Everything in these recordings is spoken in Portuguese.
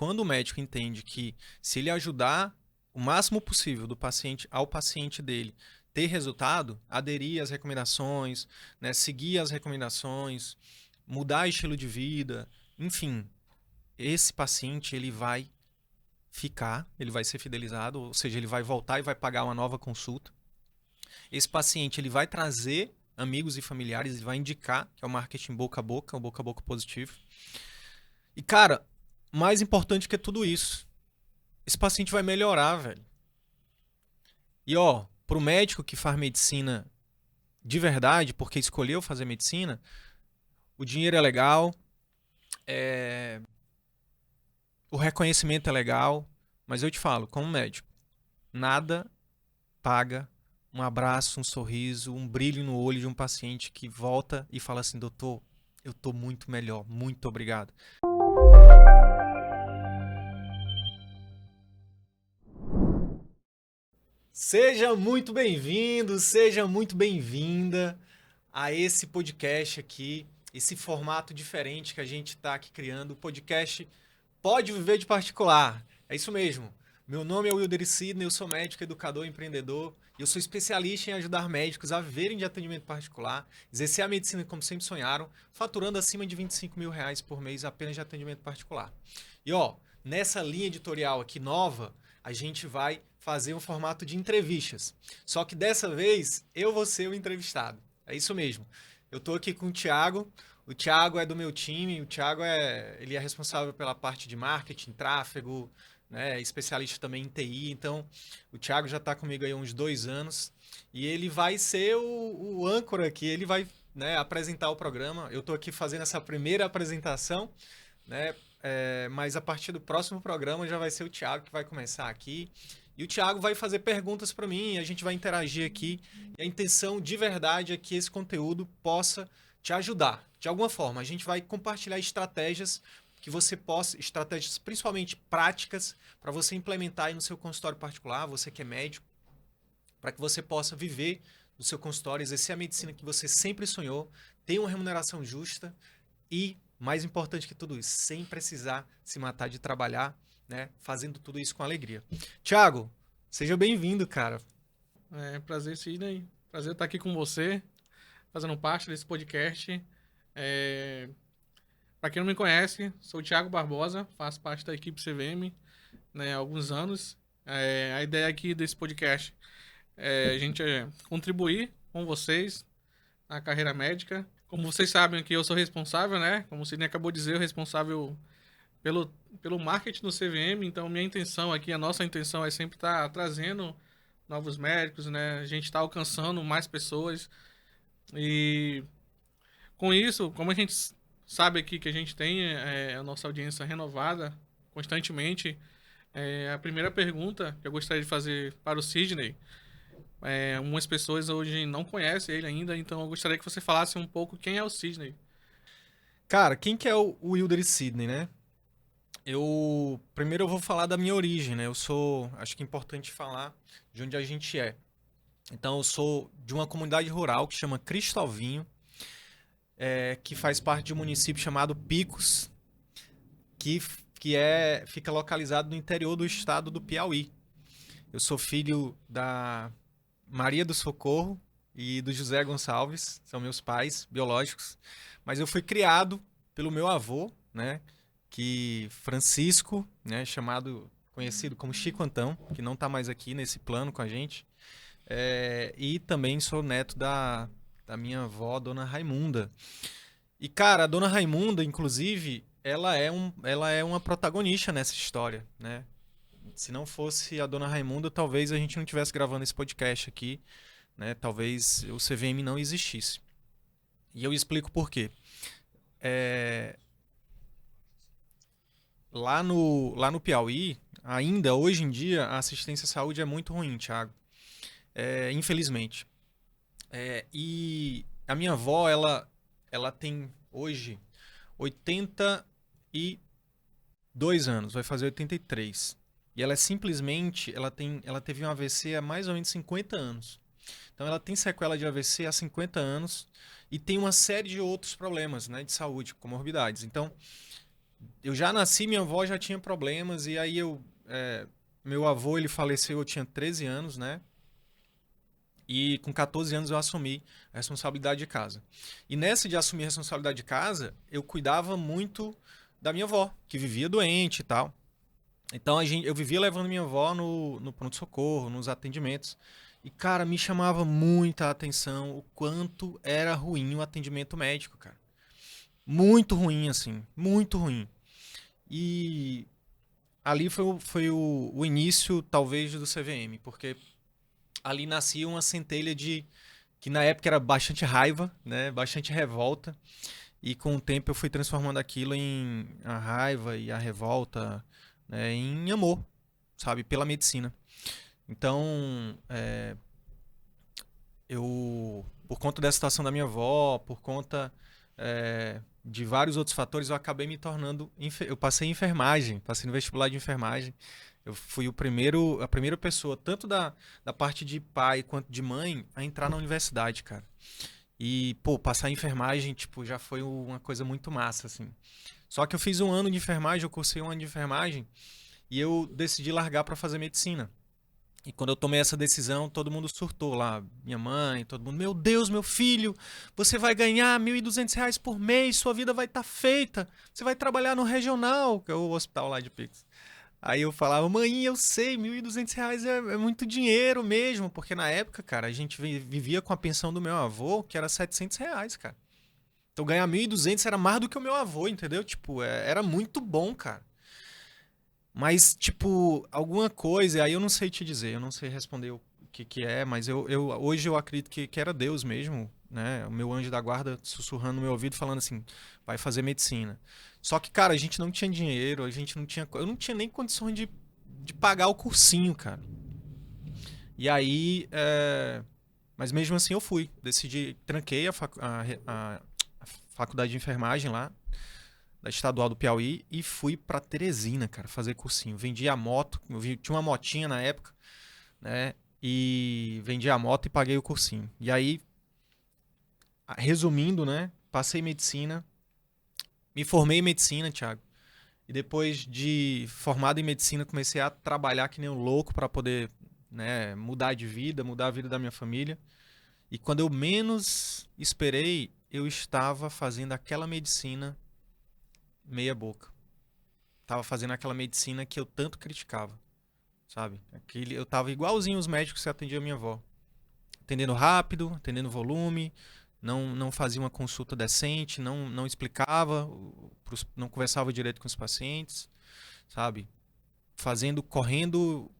quando o médico entende que se ele ajudar o máximo possível do paciente ao paciente dele ter resultado, aderir às recomendações, né, seguir as recomendações, mudar estilo de vida, enfim, esse paciente ele vai ficar, ele vai ser fidelizado, ou seja, ele vai voltar e vai pagar uma nova consulta. Esse paciente ele vai trazer amigos e familiares, ele vai indicar, que é o marketing boca a boca, o boca a boca positivo. E, cara, mais importante que tudo isso, esse paciente vai melhorar, velho. E, ó, pro médico que faz medicina de verdade, porque escolheu fazer medicina, o dinheiro é legal, o reconhecimento é legal, mas eu te falo, como médico, nada paga um abraço, um sorriso, um brilho no olho de um paciente que volta e fala assim, doutor, eu tô muito melhor, muito obrigado. Seja muito bem-vindo, seja muito bem-vinda a esse podcast aqui, esse formato diferente que a gente está aqui criando, o podcast Pode Viver de Particular. É isso mesmo. Meu nome é Wilder Sidney, eu sou médico, educador, empreendedor e eu sou especialista em ajudar médicos a viverem de atendimento particular, exercer a medicina como sempre sonharam, faturando acima de R$ 25 mil por mês apenas de atendimento particular. E ó, nessa linha editorial aqui nova, a gente vai fazer um formato de entrevistas. Só que dessa vez eu vou ser o entrevistado. É isso mesmo. Eu estou aqui com o Thiago. O Thiago é do meu time. O Thiago ele é responsável pela parte de marketing, tráfego, né? É especialista também em TI. Então, o Thiago já está comigo aí há uns 2 anos. E ele vai ser o âncora aqui. Ele vai, né, apresentar o programa. Eu estou aqui fazendo essa primeira apresentação, né? Mas a partir do próximo programa já vai ser o Thiago que vai começar aqui. E o Thiago vai fazer perguntas para mim, a gente vai interagir aqui. E a intenção de verdade é que esse conteúdo possa te ajudar. De alguma forma, a gente vai compartilhar estratégias que você possa, estratégias principalmente práticas, para você implementar aí no seu consultório particular, você que é médico, para que você possa viver no seu consultório, exercer a medicina que você sempre sonhou, ter uma remuneração justa e, mais importante que tudo isso, sem precisar se matar de trabalhar, né? Fazendo tudo isso com alegria. Thiago, seja bem-vindo, cara. Prazer, Sidney. Prazer estar aqui com você, fazendo parte desse podcast. Para quem não me conhece, sou o Thiago Barbosa, faço parte da equipe CVM, né, há alguns anos. A ideia aqui desse podcast é a gente contribuir com vocês na carreira médica. Como vocês sabem aqui, eu sou responsável, né? Como o Sidney acabou de dizer, eu responsável pelo, pelo marketing do CVM. Então, minha intenção aqui, a nossa intenção é sempre estar trazendo novos médicos, né? A gente está alcançando mais pessoas. E com isso, como a gente sabe aqui que a gente tem a nossa audiência renovada constantemente, a primeira pergunta que eu gostaria de fazer para o Sidney, algumas pessoas hoje não conhecem ele ainda, então eu gostaria que você falasse um pouco quem é o Sidney. Cara, quem que é o Wilder Sidney, né? Primeiro eu vou falar da minha origem, né? Acho que é importante falar de onde a gente é. Então, eu sou de uma comunidade rural que chama Cristalvinho, que faz parte de um município chamado Picos, que, fica localizado no interior do estado do Piauí. Eu sou filho da Maria do Socorro e do José Gonçalves, são meus pais biológicos, mas eu fui criado pelo meu avô, né, que Francisco, né, conhecido como Chico Antão, que não está mais aqui nesse plano com a gente, e também sou neto da minha avó, Dona Raimunda. E cara, a Dona Raimunda, inclusive, ela é uma protagonista nessa história, né? Se não fosse a Dona Raimunda, talvez a gente não estivesse gravando esse podcast aqui, né? Talvez o CVM não existisse. E eu explico por quê. Lá no Piauí, ainda hoje em dia, a assistência à saúde é muito ruim, Thiago. Infelizmente. E a minha avó, ela tem hoje 82 anos, vai fazer 83. E ela ela teve um AVC há mais ou menos 50 anos. Então ela tem sequela de AVC há 50 anos e tem uma série de outros problemas, né, de saúde, comorbidades. Então, eu já nasci, minha avó já tinha problemas, e aí meu avô, ele faleceu, eu tinha 13 anos, né? E com 14 anos eu assumi a responsabilidade de casa. E nessa de assumir a responsabilidade de casa, eu cuidava muito da minha avó, que vivia doente e tal. Então eu vivia levando minha avó no pronto-socorro, nos atendimentos. E, cara, me chamava muita atenção o quanto era ruim o atendimento médico, cara. Muito ruim, assim. Muito ruim. E ali foi o início, talvez, do CVM, porque ali nascia uma centelha de que na época era bastante raiva, né? Bastante revolta. E com o tempo eu fui transformando aquilo em a raiva e a revolta, né, em amor, sabe? Pela medicina. Então, por conta da situação da minha avó, por conta de vários outros fatores, eu acabei me tornando. Eu passei em enfermagem, passei no vestibular de enfermagem. Eu fui a primeira pessoa, tanto da parte de pai quanto de mãe, a entrar na universidade, cara. E, pô, passar em enfermagem, tipo, já foi uma coisa muito massa, assim. Só que eu fiz um ano de enfermagem, eu cursei um ano de enfermagem, e eu decidi largar pra fazer medicina. E quando eu tomei essa decisão, todo mundo surtou lá. Minha mãe, todo mundo, meu Deus, meu filho, você vai ganhar R$ 1.200 por mês, sua vida vai estar feita. Você vai trabalhar no regional, que é o hospital lá de Pix. Aí eu falava, mãe, eu sei, R$ 1.200 é muito dinheiro mesmo, porque na época, cara, a gente vivia com a pensão do meu avô, que era R$ 700, cara. Então ganhar 1.200 era mais do que o meu avô, entendeu? Tipo, era muito bom, cara. Mas, tipo, alguma coisa, aí eu não sei te dizer, eu não sei responder o que é, mas hoje eu acredito que era Deus mesmo, né? O meu anjo da guarda sussurrando no meu ouvido, falando assim, vai fazer medicina. Só que, cara, a gente não tinha dinheiro, a gente não tinha. Eu não tinha nem condições de pagar o cursinho, cara. E aí. Mas mesmo assim eu fui. Decidi, tranquei a faculdade de enfermagem lá, da Estadual do Piauí, e fui pra Teresina, cara, fazer cursinho. Vendi a moto, tinha uma motinha na época, né? E vendi a moto e paguei o cursinho. E aí, resumindo, né? Passei medicina, me formei em medicina, Thiago. E depois de formado em medicina, comecei a trabalhar que nem um louco para poder, né, mudar de vida, mudar a vida da minha família. E quando eu menos esperei, eu estava fazendo aquela medicina meia boca. Tava fazendo aquela medicina que eu tanto criticava, sabe? Eu tava igualzinho os médicos que atendiam a minha avó. Atendendo rápido, atendendo volume, não fazia uma consulta decente, não explicava, não conversava direito com os pacientes, sabe? Correndo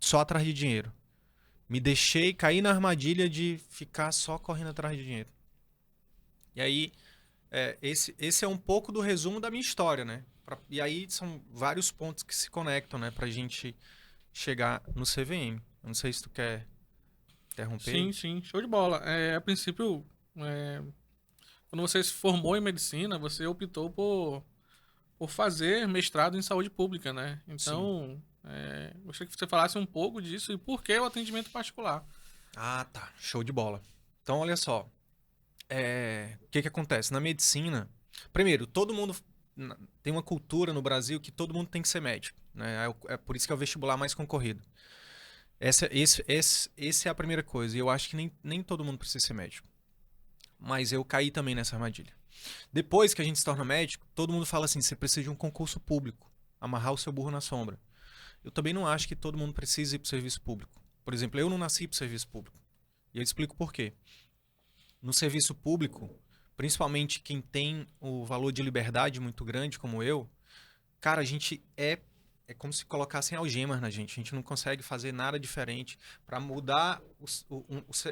só atrás de dinheiro. Me deixei cair na armadilha de ficar só correndo atrás de dinheiro. E aí, esse é um pouco do resumo da minha história, né? E aí são vários pontos que se conectam, né? Pra gente chegar no CVM. Eu não sei se tu quer interromper Sim, aí. sim, show de bola. A princípio, quando você se formou em medicina, você optou por fazer mestrado em saúde pública, né? Sim. Então, gostaria que você falasse um pouco disso e por que o atendimento particular. Ah, tá. Show de bola. Então, olha só. O que acontece? Na medicina, primeiro, todo mundo tem uma cultura no Brasil que todo mundo tem que ser médico, né? É por isso que é o vestibular mais concorrido. Esse é a primeira coisa. E eu acho que nem todo mundo precisa ser médico. Mas eu caí também nessa armadilha. Depois que a gente se torna médico, todo mundo fala assim: você precisa de um concurso público, amarrar o seu burro na sombra. Eu também não acho que todo mundo precise ir para o serviço público. Por exemplo, eu não nasci para o serviço público. E eu explico por quê. No serviço público, principalmente quem tem o valor de liberdade muito grande, como eu, cara, a gente é como se colocassem algemas na gente. A gente não consegue fazer nada diferente. Para mudar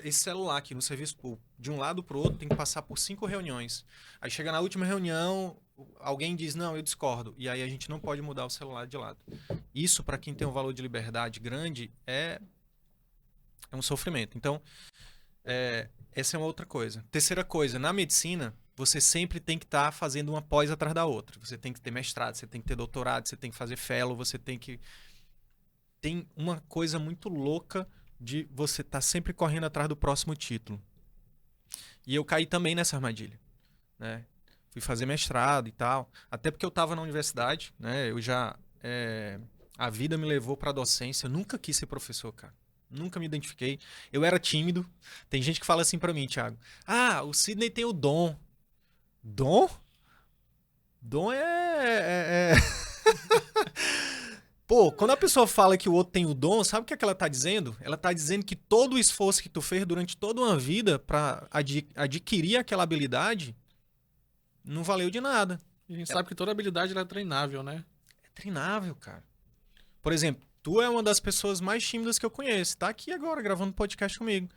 esse celular aqui no serviço público, de um lado para o outro, tem que passar por 5 reuniões. Aí chega na última reunião, alguém diz, não, eu discordo. E aí a gente não pode mudar o celular de lado. Isso, para quem tem um valor de liberdade grande, é um sofrimento. Então, essa é uma outra coisa. Terceira coisa, na medicina, você sempre tem que estar fazendo uma pós atrás da outra. Você tem que ter mestrado, você tem que ter doutorado, você tem que fazer fellow, você tem que... Tem uma coisa muito louca de você estar sempre correndo atrás do próximo título. E eu caí também nessa armadilha, né? fui fazer mestrado e tal. Até porque eu estava na universidade, né? Eu já... a vida me levou para a docência. Eu nunca quis ser professor, cara. Nunca me identifiquei. Eu era tímido. Tem gente que fala assim para mim, Thiago. Ah, o Sidney tem o dom. Dom? Dom Pô, quando a pessoa fala que o outro tem o dom, sabe o que é que ela tá dizendo? Ela tá dizendo que todo o esforço que tu fez durante toda uma vida pra adquirir aquela habilidade não valeu de nada. A gente sabe que toda habilidade ela é treinável, né? É treinável, cara. Por exemplo, tu é uma das pessoas mais tímidas que eu conheço. Tá aqui agora gravando podcast comigo.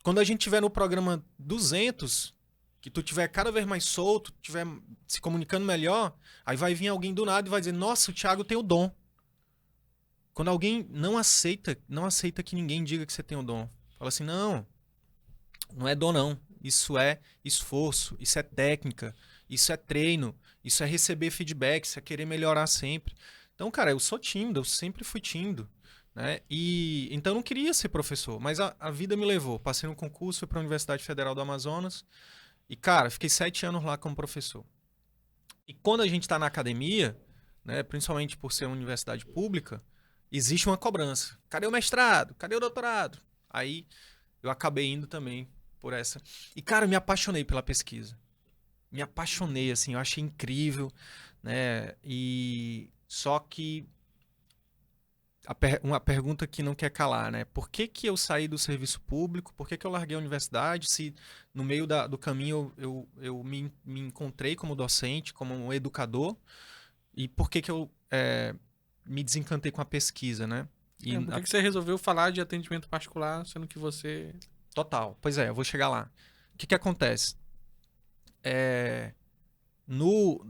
Quando a gente tiver no programa 200, que tu tiver cada vez mais solto, tiver se comunicando melhor, aí vai vir alguém do nada e vai dizer, nossa, o Thiago tem o dom. Quando alguém não aceita que ninguém diga que você tem o dom. Fala assim, não é dom não. Isso é esforço, isso é técnica, isso é treino, isso é receber feedback, isso é querer melhorar sempre. Então, cara, eu sou tímido, eu sempre fui tímido, né? E então eu não queria ser professor, mas a vida me levou. Passei no concurso, fui para a Universidade Federal do Amazonas e, cara, fiquei 7 anos lá como professor. E quando a gente está na academia, né, principalmente por ser uma universidade pública, existe uma cobrança. Cadê o mestrado? Cadê o doutorado? Aí eu acabei indo também por essa. E, cara, eu me apaixonei pela pesquisa. Me apaixonei, assim, eu achei incrível, né? E só que uma pergunta que não quer calar, né? Por que que eu saí do serviço público? Por que que eu larguei a universidade? Se no meio do caminho eu me encontrei como docente, como um educador? E por que que eu me desencantei com a pesquisa, né? E Por que você resolveu falar de atendimento particular, sendo que você... Total. Pois é, eu vou chegar lá. O que que acontece?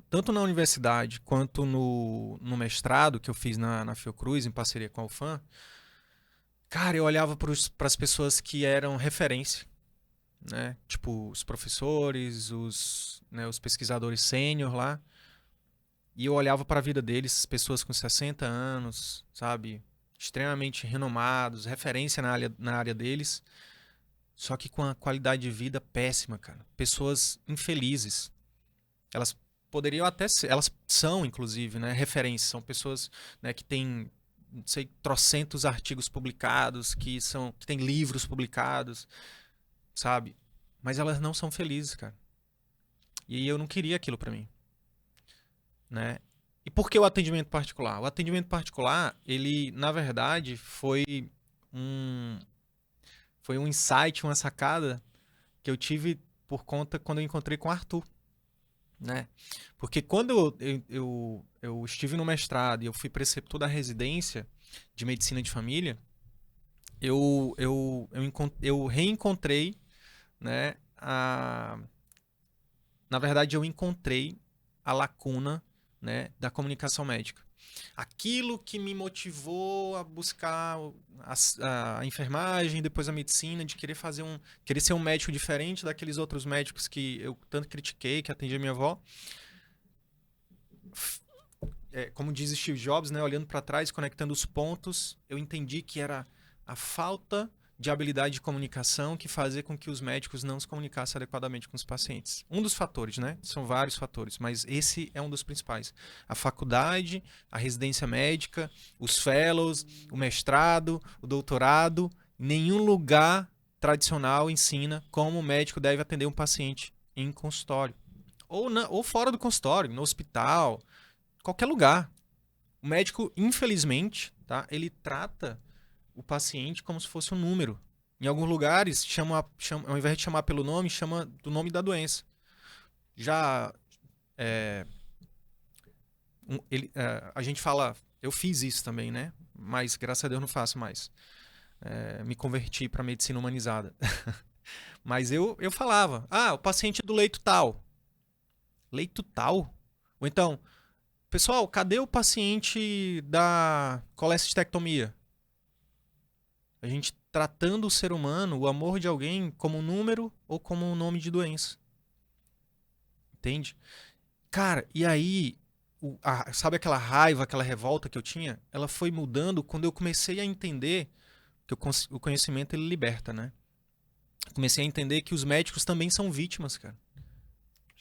Tanto na universidade quanto no mestrado que eu fiz na Fiocruz, em parceria com a UFAM, cara, eu olhava para as pessoas que eram referência, né? Tipo, os professores, os pesquisadores sênior lá, e eu olhava para a vida deles, pessoas com 60 anos, sabe? Extremamente renomados, referência na área deles, só que com a qualidade de vida péssima, cara. Pessoas infelizes. Elas poderiam até ser, elas são, inclusive, né, referências. São pessoas, né, que têm, não sei, trocentos artigos publicados, que têm livros publicados, sabe? Mas elas não são felizes, cara. E eu não queria aquilo pra mim, né? E por que o atendimento particular? O atendimento particular, ele, na verdade, um, foi um insight, uma sacada que eu tive por conta quando eu encontrei com o Arthur, né? Porque quando eu estive no mestrado e eu fui preceptor da residência de medicina de família, eu reencontrei, né, na verdade eu encontrei a lacuna, né, da comunicação médica. Aquilo que me motivou a buscar a enfermagem, depois a medicina, de querer ser um médico diferente daqueles outros médicos que eu tanto critiquei, que atendia minha avó. Como diz Steve Jobs, né, olhando para trás, conectando os pontos, eu entendi que era a falta de habilidade de comunicação que fazia com que os médicos não se comunicassem adequadamente com os pacientes. Um dos fatores, né? São vários fatores, mas esse é um dos principais. A faculdade, a residência médica, os fellows, o mestrado, o doutorado, nenhum lugar tradicional ensina como o médico deve atender um paciente em consultório. Ou fora do consultório, no hospital, qualquer lugar. O médico, infelizmente, tá? Ele trata o paciente como se fosse um número. Em alguns lugares, ao invés de chamar pelo nome, chama do nome da doença. A gente fala, eu fiz isso também, né? Mas graças a Deus não faço mais. Me converti para medicina humanizada. Mas eu falava, o paciente é do leito tal. Leito tal? Ou então, pessoal, cadê o paciente da colestectomia? A gente tratando o ser humano, o amor de alguém, como um número ou como um nome de doença. Entende? Cara, e aí, sabe aquela raiva, aquela revolta que eu tinha? Ela foi mudando quando eu comecei a entender que o conhecimento ele liberta, né? Comecei a entender que os médicos também são vítimas, cara.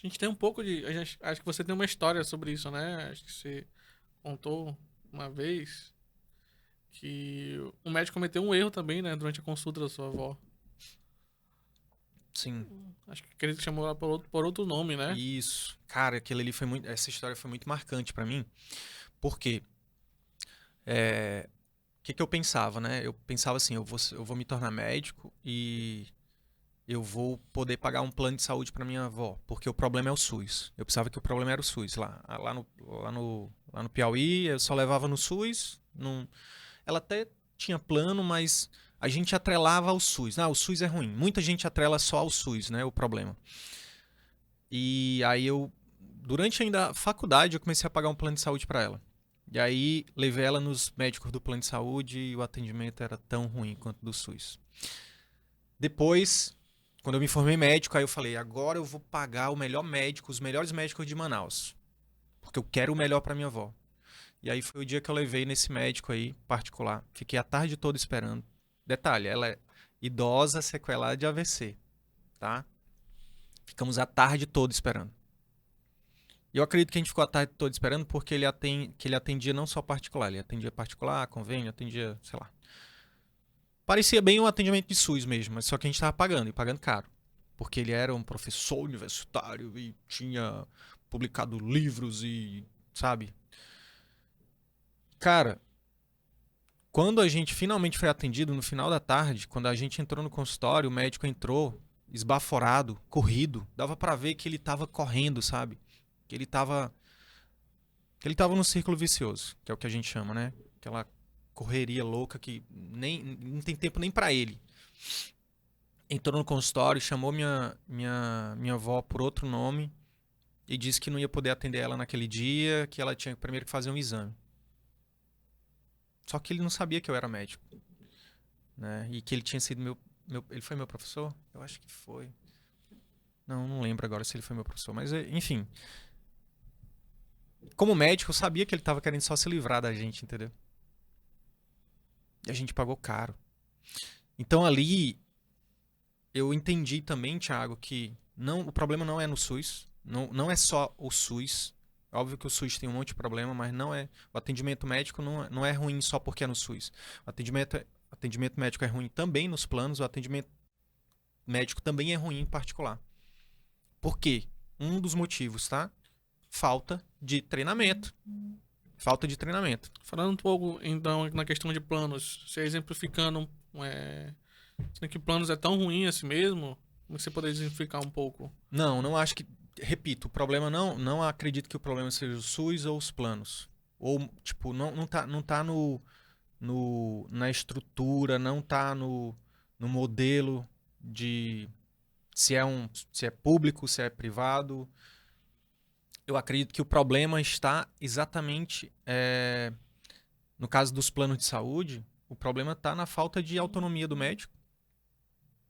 gente tem um pouco de... acho que você tem uma história sobre isso, né? Acho que você contou uma vez que o médico cometeu um erro também, né? Durante a consulta da sua avó. Sim. Acho que acredito que chamou ela por outro nome, né? Isso. Cara, aquilo ali foi muito. Essa história foi muito marcante pra mim. Por quê? O que eu pensava, né? Eu pensava assim, eu vou me tornar médico e eu vou poder pagar um plano de saúde pra minha avó, porque o problema é o SUS. Eu pensava que o problema era o SUS. Lá no Piauí, eu só levava no SUS. Ela até tinha plano, mas a gente atrelava ao SUS. O SUS é ruim. Muita gente atrela só ao SUS, né? O problema. E aí durante ainda a faculdade, eu comecei a pagar um plano de saúde pra ela. E aí levei ela nos médicos do plano de saúde e o atendimento era tão ruim quanto do SUS. Depois, quando eu me formei médico, aí eu falei, agora eu vou pagar o melhor médico, os melhores médicos de Manaus. Porque eu quero o melhor pra minha avó. E aí foi o dia que eu levei nesse médico aí, particular. Fiquei a tarde toda esperando. Detalhe, ela é idosa, sequelada de AVC, tá? Ficamos a tarde toda esperando. E eu acredito que a gente ficou a tarde toda esperando porque que ele atendia não só particular, ele atendia particular, convênio, atendia, sei lá. Parecia bem um atendimento de SUS mesmo, mas só que a gente estava pagando, e pagando caro. Porque ele era um professor universitário e tinha publicado livros e, sabe? Cara, quando a gente finalmente foi atendido no final da tarde, quando a gente entrou no consultório, o médico entrou esbaforado, corrido. Dava pra ver que ele tava correndo, sabe? Que ele tava num círculo vicioso, que é o que a gente chama, né? Aquela correria louca que nem não tem tempo nem pra ele. Entrou no consultório, chamou minha avó por outro nome e disse que não ia poder atender ela naquele dia, que ela tinha primeiro que fazer um exame. Só que ele não sabia que eu era médico, né? E que ele tinha sido ele foi meu professor? Eu acho que foi. Não lembro agora se ele foi meu professor, mas enfim. Como médico, eu sabia que ele estava querendo só se livrar da gente, entendeu? E a gente pagou caro. Então ali eu entendi também, Thiago, que o problema não é no SUS, não é só o SUS. Óbvio que o SUS tem um monte de problema, mas o atendimento médico não é ruim só porque é no SUS. O atendimento médico é ruim também nos planos, o atendimento médico também é ruim em particular. Por quê? Um dos motivos, tá? Falta de treinamento. Falta de treinamento. Falando um pouco, então, na questão de planos, você exemplificando, sendo que planos é tão ruim assim mesmo, como você poderia exemplificar um pouco? Não acho que... Repito, o problema não acredito que o problema seja o SUS ou os planos. Ou, tipo, não tá na estrutura, não tá no modelo de se é público, se é privado. Eu acredito que o problema está exatamente no caso dos planos de saúde, o problema está na falta de autonomia do médico.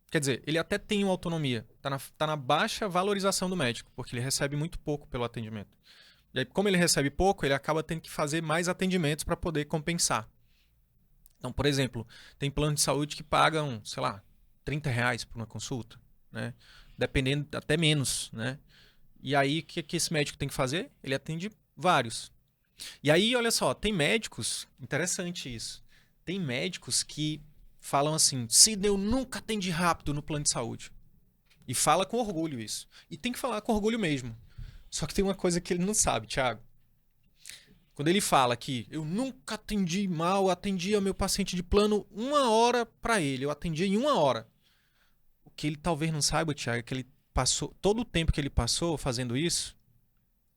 Quer dizer, ele até tem uma autonomia, tá na baixa valorização do médico, porque ele recebe muito pouco pelo atendimento. E aí, como ele recebe pouco, ele acaba tendo que fazer mais atendimentos para poder compensar. Então, por exemplo, tem planos de saúde que pagam, sei lá, R$30 por uma consulta, né? Dependendo, até menos, né? E aí, o que esse médico tem que fazer? Ele atende vários. E aí, olha só, tem médicos, interessante isso, tem médicos que falam assim, Sidney, eu nunca atendi rápido no plano de saúde. E fala com orgulho isso. E tem que falar com orgulho mesmo. Só que tem uma coisa que ele não sabe, Thiago. Quando ele fala que eu nunca atendi mal, atendia meu paciente de plano 1 hora para ele, eu atendia em 1 hora. O que ele talvez não saiba, Thiago, é que ele passou, todo o tempo que ele passou fazendo isso,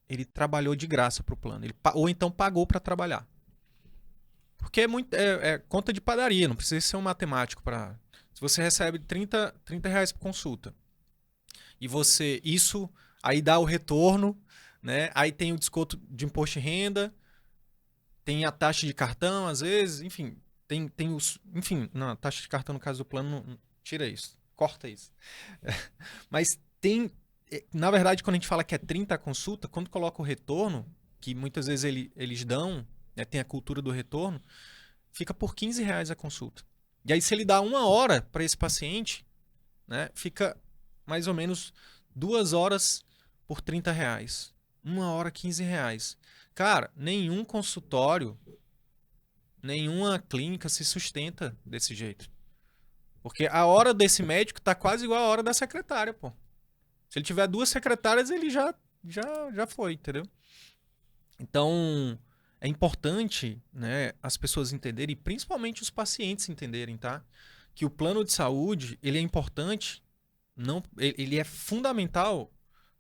ele trabalhou de graça pro plano. Ou então pagou para trabalhar. Porque é conta de padaria, não precisa ser um matemático para. Se você recebe R$30 por consulta e isso aí dá o retorno, né? Aí tem o desconto de imposto de renda, tem a taxa de cartão às vezes, enfim, não, a taxa de cartão no caso do plano tira isso, corta isso. Mas na verdade, quando a gente fala que é 30 a consulta, quando coloca o retorno, que muitas vezes eles dão, né, tem a cultura do retorno, fica por R$15 a consulta. E aí, se ele dá 1 hora para esse paciente, né, fica mais ou menos 2 horas por R$ 30. 1 hora, R$ 15. Cara, nenhum consultório, nenhuma clínica se sustenta desse jeito. Porque a hora desse médico tá quase igual a hora da secretária, pô. Se ele tiver 2 secretárias, ele já foi, entendeu? Então, é importante, né, as pessoas entenderem, e principalmente os pacientes entenderem, tá? Que o plano de saúde, ele é importante, não, ele é fundamental,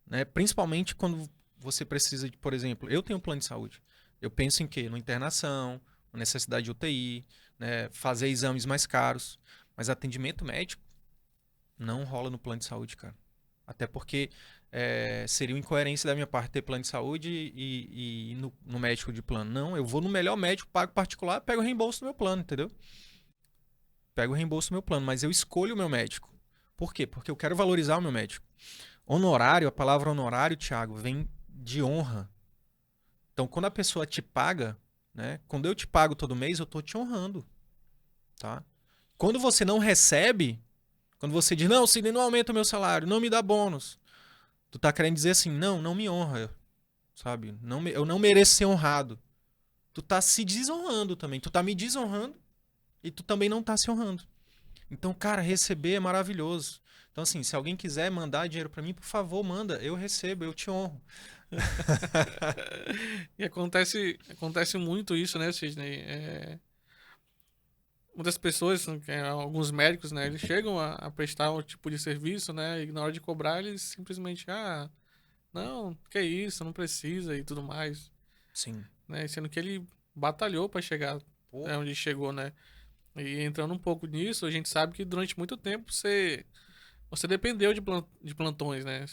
né, principalmente quando você precisa de, por exemplo, eu tenho um plano de saúde. Eu penso em quê? Na internação, na necessidade de UTI, né, fazer exames mais caros. Mas atendimento médico não rola no plano de saúde, cara. Até porque seria uma incoerência da minha parte ter plano de saúde e ir no médico de plano. Não, eu vou no melhor médico, pago particular, pego o reembolso do meu plano, entendeu? Pego o reembolso do meu plano, mas eu escolho o meu médico. Por quê? Porque eu quero valorizar o meu médico. Honorário, a palavra honorário, Thiago, vem de honra. Então, quando a pessoa te paga, né? Quando eu te pago todo mês, eu tô te honrando, tá? Quando você não recebe, quando você diz, não, Sidney, não aumenta o meu salário, não me dá bônus, tu tá querendo dizer assim, não me honra, sabe? Eu não mereço ser honrado. Tu tá se desonrando também, tu tá me desonrando e tu também não tá se honrando. Então, cara, receber é maravilhoso. Então, assim, se alguém quiser mandar dinheiro pra mim, por favor, manda, eu recebo, eu te honro. E acontece muito isso, né, Sidney? Muitas pessoas, alguns médicos, né, eles chegam a prestar um tipo de serviço, né, e na hora de cobrar eles simplesmente, não, que isso, não precisa e tudo mais, Sim. né, sendo que ele batalhou para chegar onde chegou, né. E entrando um pouco nisso, a gente sabe que durante muito tempo você dependeu de plantões, né,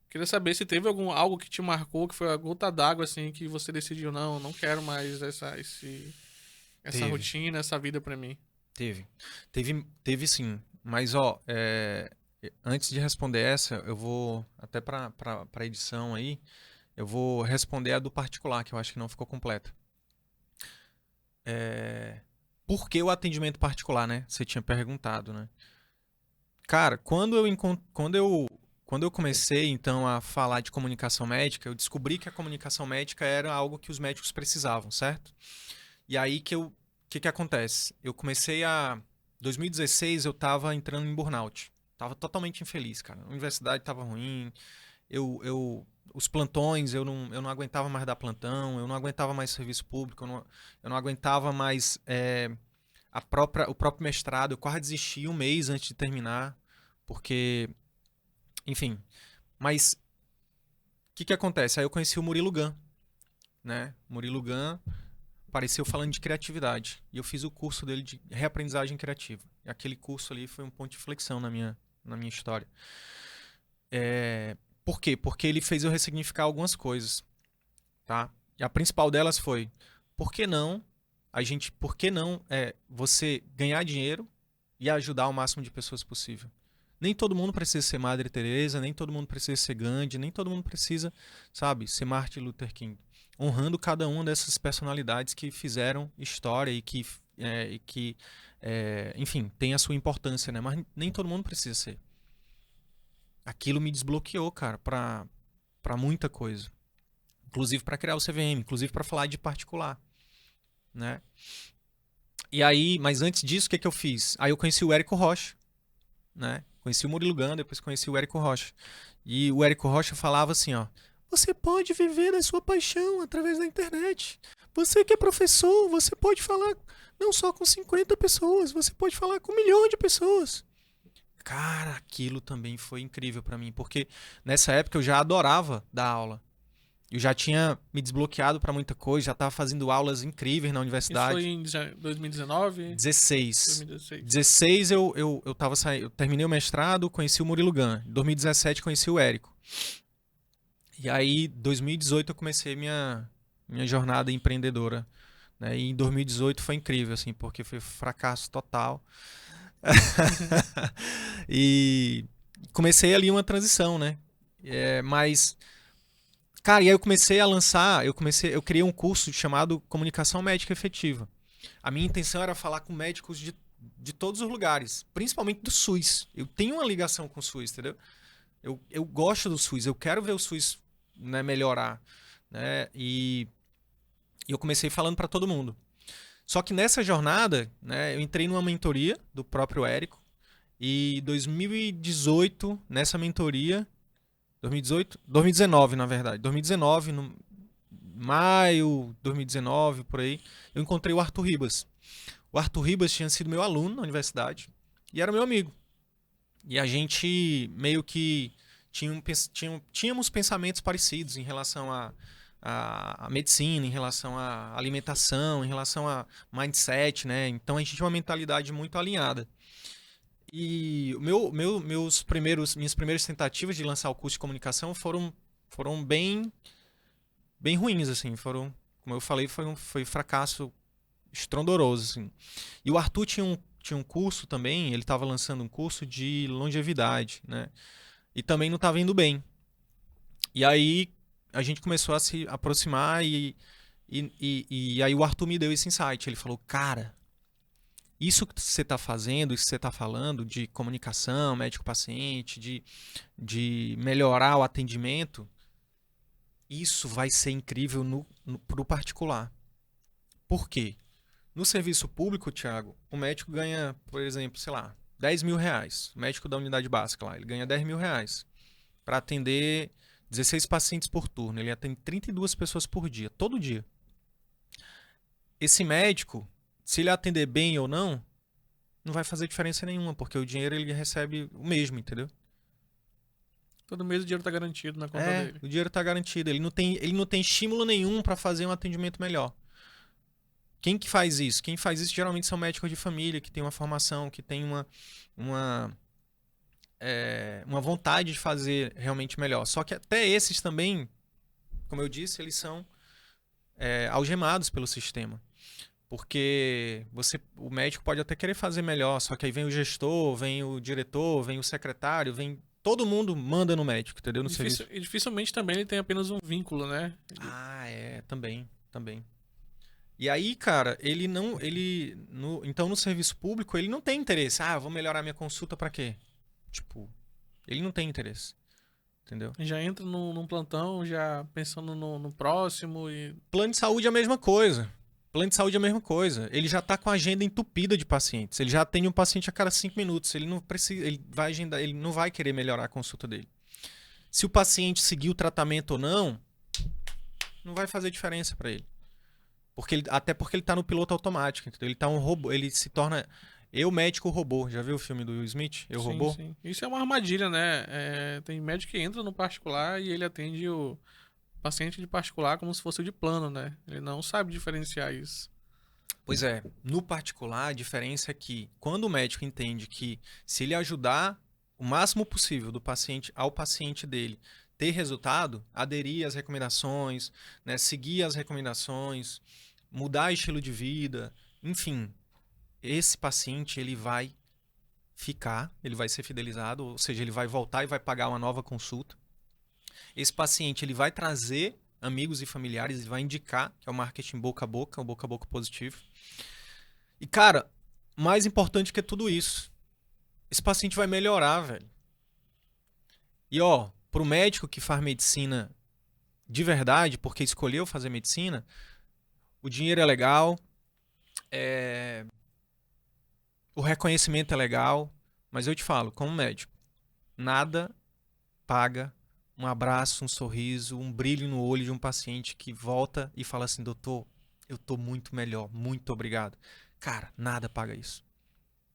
queria saber se teve algo que te marcou, que foi a gota d'água, assim, que você decidiu, não quero mais essa rotina, essa vida pra mim. Teve sim. Mas, ó, antes de responder essa, eu vou, até pra edição aí, eu vou responder a do particular, que eu acho que não ficou completa. Por que o atendimento particular, né? Você tinha perguntado, né? Cara, quando eu comecei, então, a falar de comunicação médica, eu descobri que a comunicação médica era algo que os médicos precisavam, certo? E aí o que acontece? Eu comecei 2016, eu tava entrando em burnout. Tava totalmente infeliz, cara. A universidade tava ruim, os plantões, eu não aguentava mais dar plantão, eu não aguentava mais serviço público, eu não aguentava mais o próprio mestrado, eu quase desisti um mês antes de terminar, porque, enfim. Mas o que acontece? Aí eu conheci o Murilo Gun, né? Murilo Gun apareceu falando de criatividade, e eu fiz o curso dele de reaprendizagem criativa. E aquele curso ali foi um ponto de inflexão na minha história. Por quê? Porque ele fez eu ressignificar algumas coisas, tá? E a principal delas foi, por que não você ganhar dinheiro e ajudar o máximo de pessoas possível? Nem todo mundo precisa ser Madre Teresa, nem todo mundo precisa ser Gandhi, nem todo mundo precisa, sabe, ser Martin Luther King. Honrando cada uma dessas personalidades que fizeram história e que enfim, tem a sua importância, né? Mas nem todo mundo precisa ser. Aquilo me desbloqueou, cara, pra muita coisa. Inclusive para criar o CVM, inclusive para falar de particular, né? E aí, mas antes disso, o que eu fiz? Aí eu conheci o Érico Rocha, né? Conheci o Murilo Gun, depois conheci o Érico Rocha. E o Érico Rocha falava assim, ó: você pode viver da sua paixão através da internet. Você que é professor, você pode falar não só com 50 pessoas, você pode falar com 1 milhão de pessoas. Cara, aquilo também foi incrível pra mim, porque nessa época eu já adorava dar aula. Eu já tinha me desbloqueado pra muita coisa, já estava fazendo aulas incríveis na universidade. Isso foi em 2019? 16. 2016. 16 eu tava saindo, eu terminei o mestrado, conheci o Murilo Gun. Em 2017 conheci o Érico. E aí, em 2018 eu comecei minha jornada empreendedora, né? E em 2018 foi incrível, assim, porque foi fracasso total. E comecei ali uma transição, né? Mas, cara, e aí eu comecei a lançar, eu criei um curso chamado Comunicação Médica Efetiva. A minha intenção era falar com médicos de todos os lugares, principalmente do SUS. Eu tenho uma ligação com o SUS, entendeu? Eu gosto do SUS, eu quero ver o SUS, né, melhorar, né? E eu comecei falando para todo mundo. Só que nessa jornada, né, eu entrei numa mentoria do próprio Érico e 2018, nessa mentoria, 2018, 2019, na verdade, 2019, no maio 2019, por aí, eu encontrei o Arthur Ribas. O Arthur Ribas tinha sido meu aluno na universidade e era meu amigo. E a gente meio que tínhamos pensamentos parecidos em relação à medicina, em relação à alimentação, em relação a mindset, né? Então a gente tinha uma mentalidade muito alinhada. E minhas primeiras tentativas de lançar o curso de comunicação foram bem ruins, assim. Como eu falei, foi fracasso estrondoroso, assim. E o Arthur tinha um curso também, ele estava lançando um curso de longevidade, né? E também não estava indo bem. E aí a gente começou a se aproximar e aí o Arthur me deu esse insight. Ele falou, cara, isso que você está fazendo, isso que você está falando de comunicação, médico-paciente, de melhorar o atendimento, isso vai ser incrível pro particular. Por quê? No serviço público, Thiago, o médico ganha, por exemplo, sei lá, 10 mil reais. O médico da unidade básica lá, ele ganha 10 mil reais para atender 16 pacientes por turno. Ele atende 32 pessoas por dia, todo dia. Esse médico, se ele atender bem ou não, não vai fazer diferença nenhuma, porque o dinheiro ele recebe o mesmo, entendeu? Todo mês o dinheiro tá garantido na conta dele. O dinheiro está garantido. Ele não tem estímulo nenhum para fazer um atendimento melhor. Quem que faz isso? Quem faz isso geralmente são médicos de família, que tem uma formação, que tem uma vontade de fazer realmente melhor. Só que até esses também, como eu disse, eles são algemados pelo sistema. Porque o médico pode até querer fazer melhor, só que aí vem o gestor, vem o diretor, vem o secretário, todo mundo manda no médico, entendeu? No serviço. E dificilmente também ele tem apenas um vínculo, né? Também. E aí, cara, então no serviço público ele não tem interesse. Vou melhorar minha consulta pra quê? Tipo, ele não tem interesse. Entendeu? Já entra num plantão, já pensando no próximo e... Plano de saúde é a mesma coisa. Ele já tá com a agenda entupida de pacientes. Ele já atende um paciente a cada 5 minutos. Ele não precisa, ele vai agendar, ele não vai querer melhorar a consulta dele. Se o paciente seguir o tratamento ou não vai fazer diferença pra ele. Até porque ele tá no piloto automático, entendeu? Ele tá um robô, ele se torna médico robô. Já viu o filme do Will Smith? Robô? Sim. Isso é uma armadilha, né? Tem médico que entra no particular e ele atende o paciente de particular como se fosse o de plano, né? Ele não sabe diferenciar isso. Pois é, no particular a diferença é que quando o médico entende que se ele ajudar o máximo possível do paciente ao paciente dele ter resultado, aderir às recomendações, né, seguir as recomendações, mudar estilo de vida, enfim, esse paciente ele vai ele vai ser fidelizado, ou seja, ele vai voltar e vai pagar uma nova consulta. Esse paciente ele vai trazer amigos e familiares e vai indicar, que é o marketing boca a boca, o boca a boca positivo. E cara, mais importante que tudo isso, esse paciente vai melhorar, velho. E pro médico que faz medicina de verdade, porque escolheu fazer medicina, o dinheiro é legal, o reconhecimento é legal, mas eu te falo, como médico, nada paga um abraço, um sorriso, um brilho no olho de um paciente que volta e fala assim, doutor, eu tô muito melhor, muito obrigado. Cara, nada paga isso.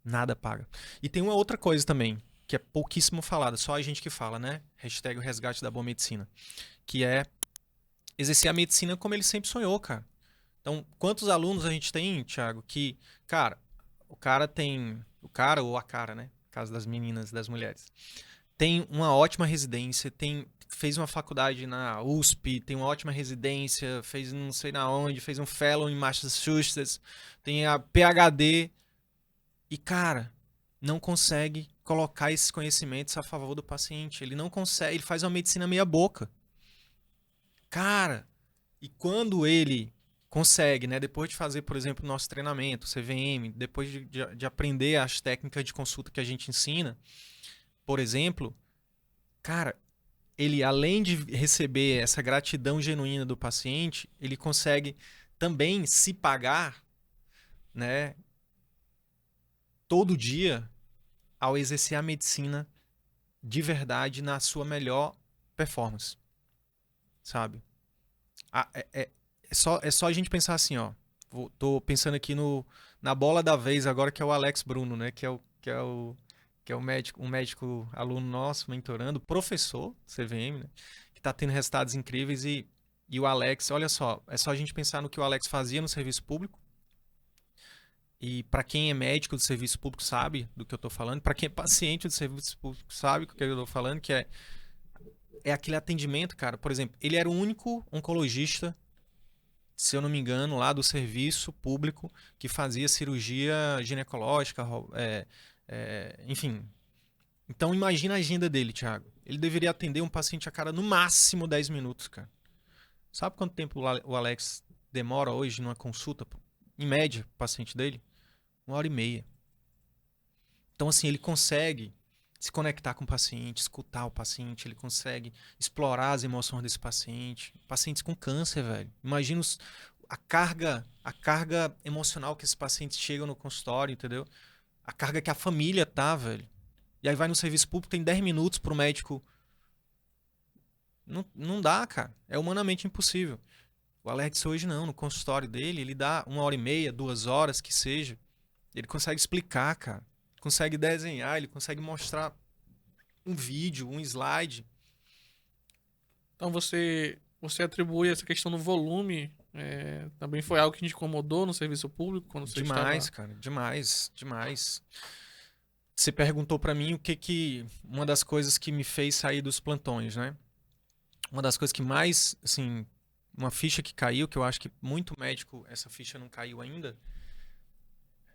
Nada paga. E tem uma outra coisa também, que é pouquíssimo falada, só a gente que fala, né? # o resgate da boa medicina. Que é exercer a medicina como ele sempre sonhou, cara. Então, quantos alunos a gente tem, Thiago, que, cara, o cara ou a cara, né? No caso das meninas, das mulheres. Tem uma ótima residência, fez uma faculdade na USP, tem uma ótima residência, fez não sei na onde, fez um fellow em Massachusetts, tem a PhD e, cara, não consegue colocar esses conhecimentos a favor do paciente. Ele não consegue, ele faz uma medicina meia boca. Cara, e quando ele consegue, né, depois de fazer, por exemplo, o nosso treinamento, CVM, depois de aprender as técnicas de consulta que a gente ensina, por exemplo, Cara, ele, além de receber essa gratidão genuína do paciente, ele consegue também se pagar, né, todo dia ao exercer a medicina de verdade na sua melhor performance, sabe? É só a gente pensar assim, ó. Tô pensando aqui na bola da vez agora, que é o Alex Bruno, né? Que é o médico, um médico aluno nosso, mentorando, professor CVM, né? Que tá tendo resultados incríveis e o Alex, olha só, é só a gente pensar no que o Alex fazia no serviço público. E para quem é médico do serviço público sabe do que eu tô falando, para quem é paciente do serviço público sabe do que eu tô falando, que é aquele atendimento, cara. Por exemplo, ele era o único oncologista, se eu não me engano, lá do serviço público que fazia cirurgia ginecológica, enfim. Então imagina a agenda dele, Thiago. Ele deveria atender um paciente a cada no máximo 10 minutos, cara. Sabe quanto tempo o Alex demora hoje numa consulta? Em média, o paciente dele? 1 hora e meia. Então, assim, ele consegue se conectar com o paciente, escutar o paciente, ele consegue explorar as emoções desse paciente. Pacientes com câncer, velho. Imagina a carga emocional que esses pacientes chegam no consultório, entendeu? A carga que a família tá, velho. E aí vai no serviço público, tem 10 minutos pro médico. Não, não dá, cara. É humanamente impossível. O Alex hoje não, no consultório dele, ele dá 1 hora e meia, 2 horas que seja. Ele consegue explicar, cara. Consegue desenhar, ele consegue mostrar um vídeo, um slide. Então você atribui essa questão do volume, também foi algo que te incomodou no serviço público quando você Demais, estava. cara, demais, demais. Você perguntou pra mim uma das coisas que me fez sair dos plantões, né? Uma das coisas que mais, assim, uma ficha que caiu, que eu acho que muito médico essa ficha não caiu ainda,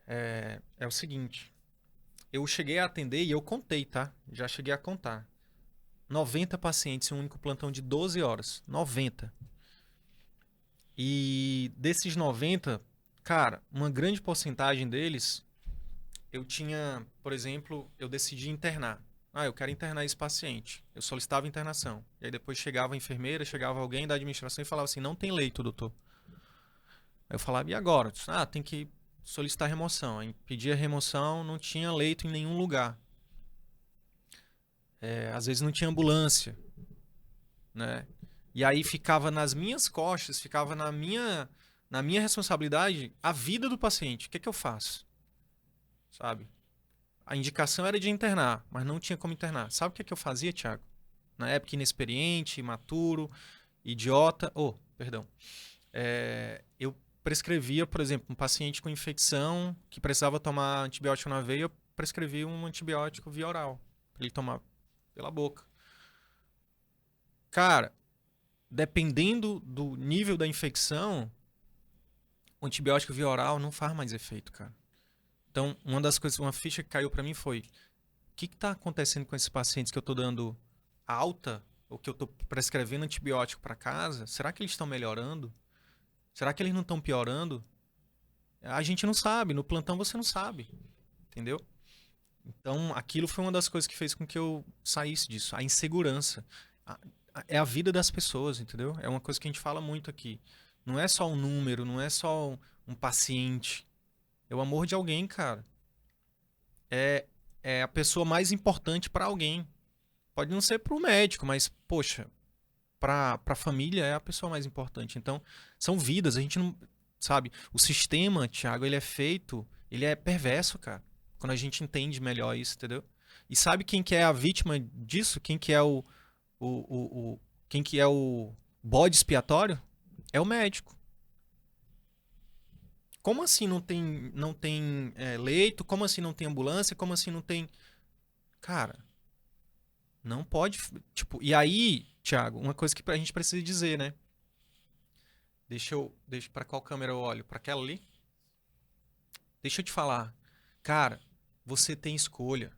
é o seguinte. Eu cheguei a atender e eu contei, tá? Já cheguei a contar. 90 pacientes em um único plantão de 12 horas. 90. E desses 90, cara, uma grande porcentagem deles, eu tinha, por exemplo, eu decidi internar. Ah, eu quero internar esse paciente. Eu solicitava internação. E aí depois chegava a enfermeira, chegava alguém da administração e falava assim: não tem leito, doutor. Aí eu falava: e agora? Eu disse, tem que solicitar remoção. Aí pedia remoção, não tinha leito em nenhum lugar. Às vezes não tinha ambulância, né? E aí ficava nas minhas costas, ficava na minha responsabilidade a vida do paciente. O que é que eu faço? Sabe? A indicação era de internar, mas não tinha como internar. Sabe o que é que eu fazia, Thiago? Na época, inexperiente, imaturo, idiota. Oh, perdão. Eu prescrevia, por exemplo, um paciente com infecção que precisava tomar antibiótico na veia, eu prescrevia um antibiótico via oral, para ele tomar pela boca. Cara, dependendo do nível da infecção, o antibiótico via oral não faz mais efeito, cara. Então, uma ficha que caiu para mim foi: o que está acontecendo com esses pacientes que eu estou dando alta, ou que eu estou prescrevendo antibiótico para casa? Será que eles estão melhorando? Será que eles não estão piorando? A gente não sabe, no plantão você não sabe, entendeu? Então, aquilo foi uma das coisas que fez com que eu saísse disso, a insegurança. É a vida das pessoas, entendeu? É uma coisa que a gente fala muito aqui. Não é só um número, não é só um paciente. É o amor de alguém, cara. É a pessoa mais importante para alguém. Pode não ser para o médico, mas, poxa, para a família é a pessoa mais importante. Então, são vidas. A gente não. Sabe? O sistema, Thiago, ele é perverso, cara. Quando a gente entende melhor isso, entendeu? E sabe quem que é a vítima disso? Quem que é quem que é o bode expiatório? É o médico. Como assim não tem leito? Como assim não tem ambulância? Como assim não tem. Cara, não pode. Tipo, e aí, Thiago, uma coisa que a gente precisa dizer, né? Deixa para qual câmera eu olho? Para aquela ali? Deixa eu te falar. Cara, você tem escolha.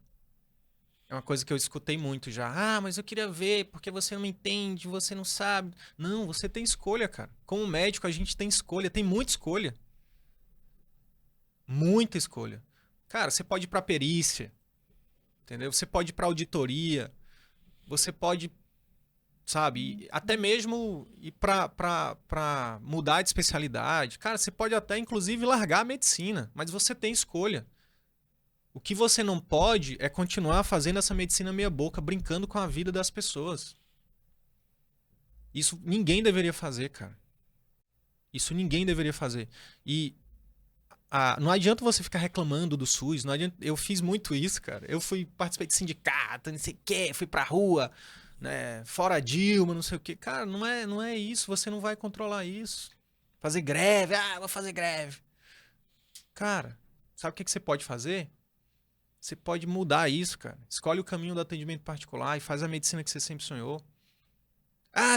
É uma coisa que eu escutei muito já. Ah, mas eu queria ver porque você não entende, você não sabe. Não, você tem escolha, cara. Como médico, a gente tem escolha, tem muita escolha. Muita escolha. Cara, você pode ir pra perícia, entendeu? Você pode ir pra auditoria. você pode, sabe, até mesmo ir para mudar de especialidade. Cara, você pode até, inclusive, largar a medicina, mas você tem escolha. O que você não pode é continuar fazendo essa medicina meia boca, brincando com a vida das pessoas. Isso ninguém deveria fazer, cara. Isso ninguém deveria fazer. E não adianta você ficar reclamando do SUS. Não adianta, eu fiz muito isso, cara. Eu participei de sindicato, não sei o quê, fui pra rua, né? Fora Dilma, não sei o quê. Cara, não é isso. Você não vai controlar isso. Fazer greve. Vou fazer greve. Cara, sabe o que você pode fazer? Você pode mudar isso, cara. Escolhe o caminho do atendimento particular e faz a medicina que você sempre sonhou.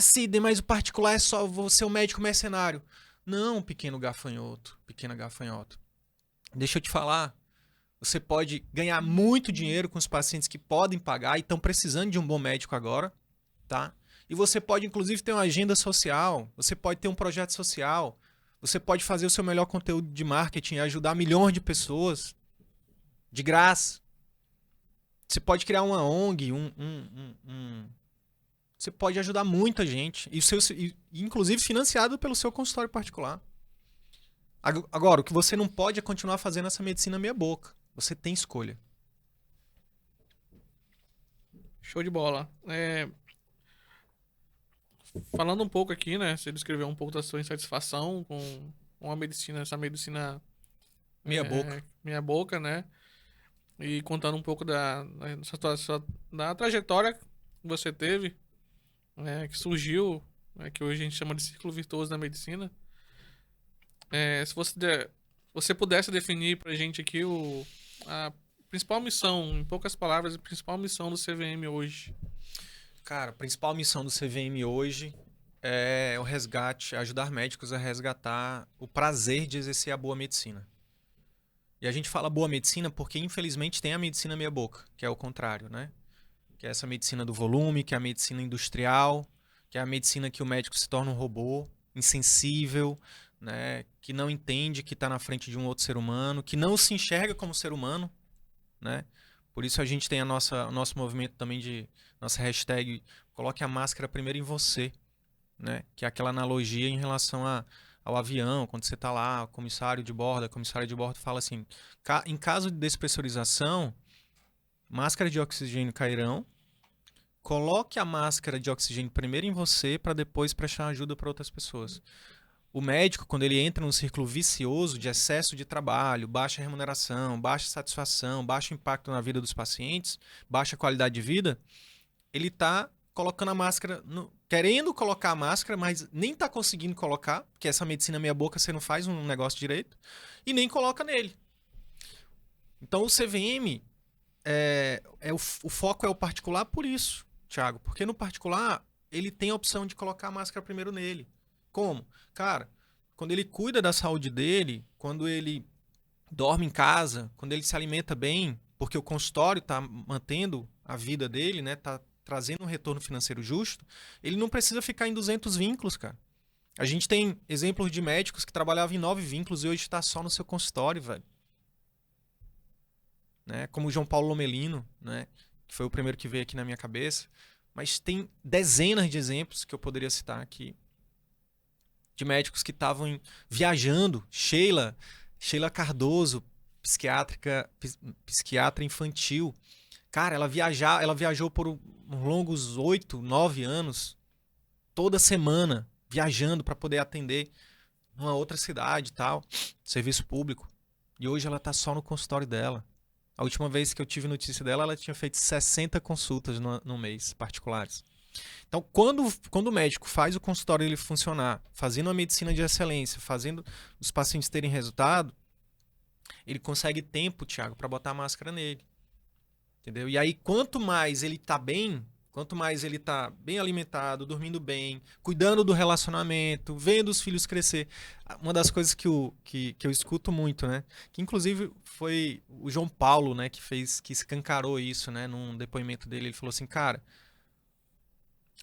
Sidney, mas o particular é só você, o médico mercenário. Não, pequeno gafanhoto, pequena gafanhoto. Deixa eu te falar. Você pode ganhar muito dinheiro com os pacientes que podem pagar e estão precisando de um bom médico agora, tá? E você pode, inclusive, ter uma agenda social. Você pode ter um projeto social. Você pode fazer o seu melhor conteúdo de marketing e ajudar milhões de pessoas de graça. Você pode criar uma ONG, você pode ajudar muita gente, inclusive financiado pelo seu consultório particular. Agora, o que você não pode é continuar fazendo essa medicina meia boca. Você tem escolha. Show de bola. Falando um pouco aqui, né? Você descreveu um pouco da sua insatisfação com a medicina, essa medicina Meia boca. Meia boca, né? E contando um pouco da trajetória que você teve, que surgiu, que hoje a gente chama de círculo virtuoso da medicina. Se você pudesse definir pra gente aqui a principal missão, em poucas palavras, a principal missão do CVM hoje. Cara, a principal missão do CVM hoje é o resgate, ajudar médicos a resgatar o prazer de exercer a boa medicina. E a gente fala boa medicina porque, infelizmente, tem a medicina meia boca, que é o contrário, né? Que é essa medicina do volume, que é a medicina industrial, que é a medicina que o médico se torna um robô, insensível, né? Que não entende que está na frente de um outro ser humano, que não se enxerga como ser humano, né? Por isso a gente tem o nosso movimento também de nossa hashtag coloque a máscara primeiro em você, né? Que é aquela analogia em relação ao avião, quando você está lá, o comissária de bordo fala assim, em caso de despressurização, máscara de oxigênio cairão, coloque a máscara de oxigênio primeiro em você para depois prestar ajuda para outras pessoas. O médico, quando ele entra num círculo vicioso de excesso de trabalho, baixa remuneração, baixa satisfação, baixo impacto na vida dos pacientes, baixa qualidade de vida, ele está colocando a máscara, querendo colocar a máscara, mas nem está conseguindo colocar, porque essa medicina meia boca você não faz um negócio direito, e nem coloca nele. Então o CVM, o foco é o particular por isso, Thiago, porque no particular ele tem a opção de colocar a máscara primeiro nele. Como? Cara, quando ele cuida da saúde dele, quando ele dorme em casa, quando ele se alimenta bem, porque o consultório está mantendo a vida dele, né? Tá trazendo um retorno financeiro justo, ele não precisa ficar em 200 vínculos, cara. A gente tem exemplos de médicos que trabalhavam em 9 vínculos e hoje está só no seu consultório, velho. Né? Como o João Paulo Lomelino, né? Que foi o primeiro que veio aqui na minha cabeça. Mas tem dezenas de exemplos que eu poderia citar aqui. De médicos que estavam viajando. Sheila Cardoso, psiquiatra infantil. Cara, ela viajou por longos 8, 9 anos, toda semana, viajando para poder atender numa outra cidade e tal, serviço público. E hoje ela tá só no consultório dela. A última vez que eu tive notícia dela, ela tinha feito 60 consultas no mês, particulares. Então, quando o médico faz o consultório ele funcionar, fazendo a medicina de excelência, fazendo os pacientes terem resultado, ele consegue tempo, Thiago, para botar a máscara nele. Entendeu? E aí, quanto mais ele tá bem, quanto mais ele tá bem alimentado, dormindo bem, cuidando do relacionamento, vendo os filhos crescer. Uma das coisas que eu escuto muito, né? Que inclusive foi o João Paulo, né, que escancarou isso, né, num depoimento dele. Ele falou assim, cara,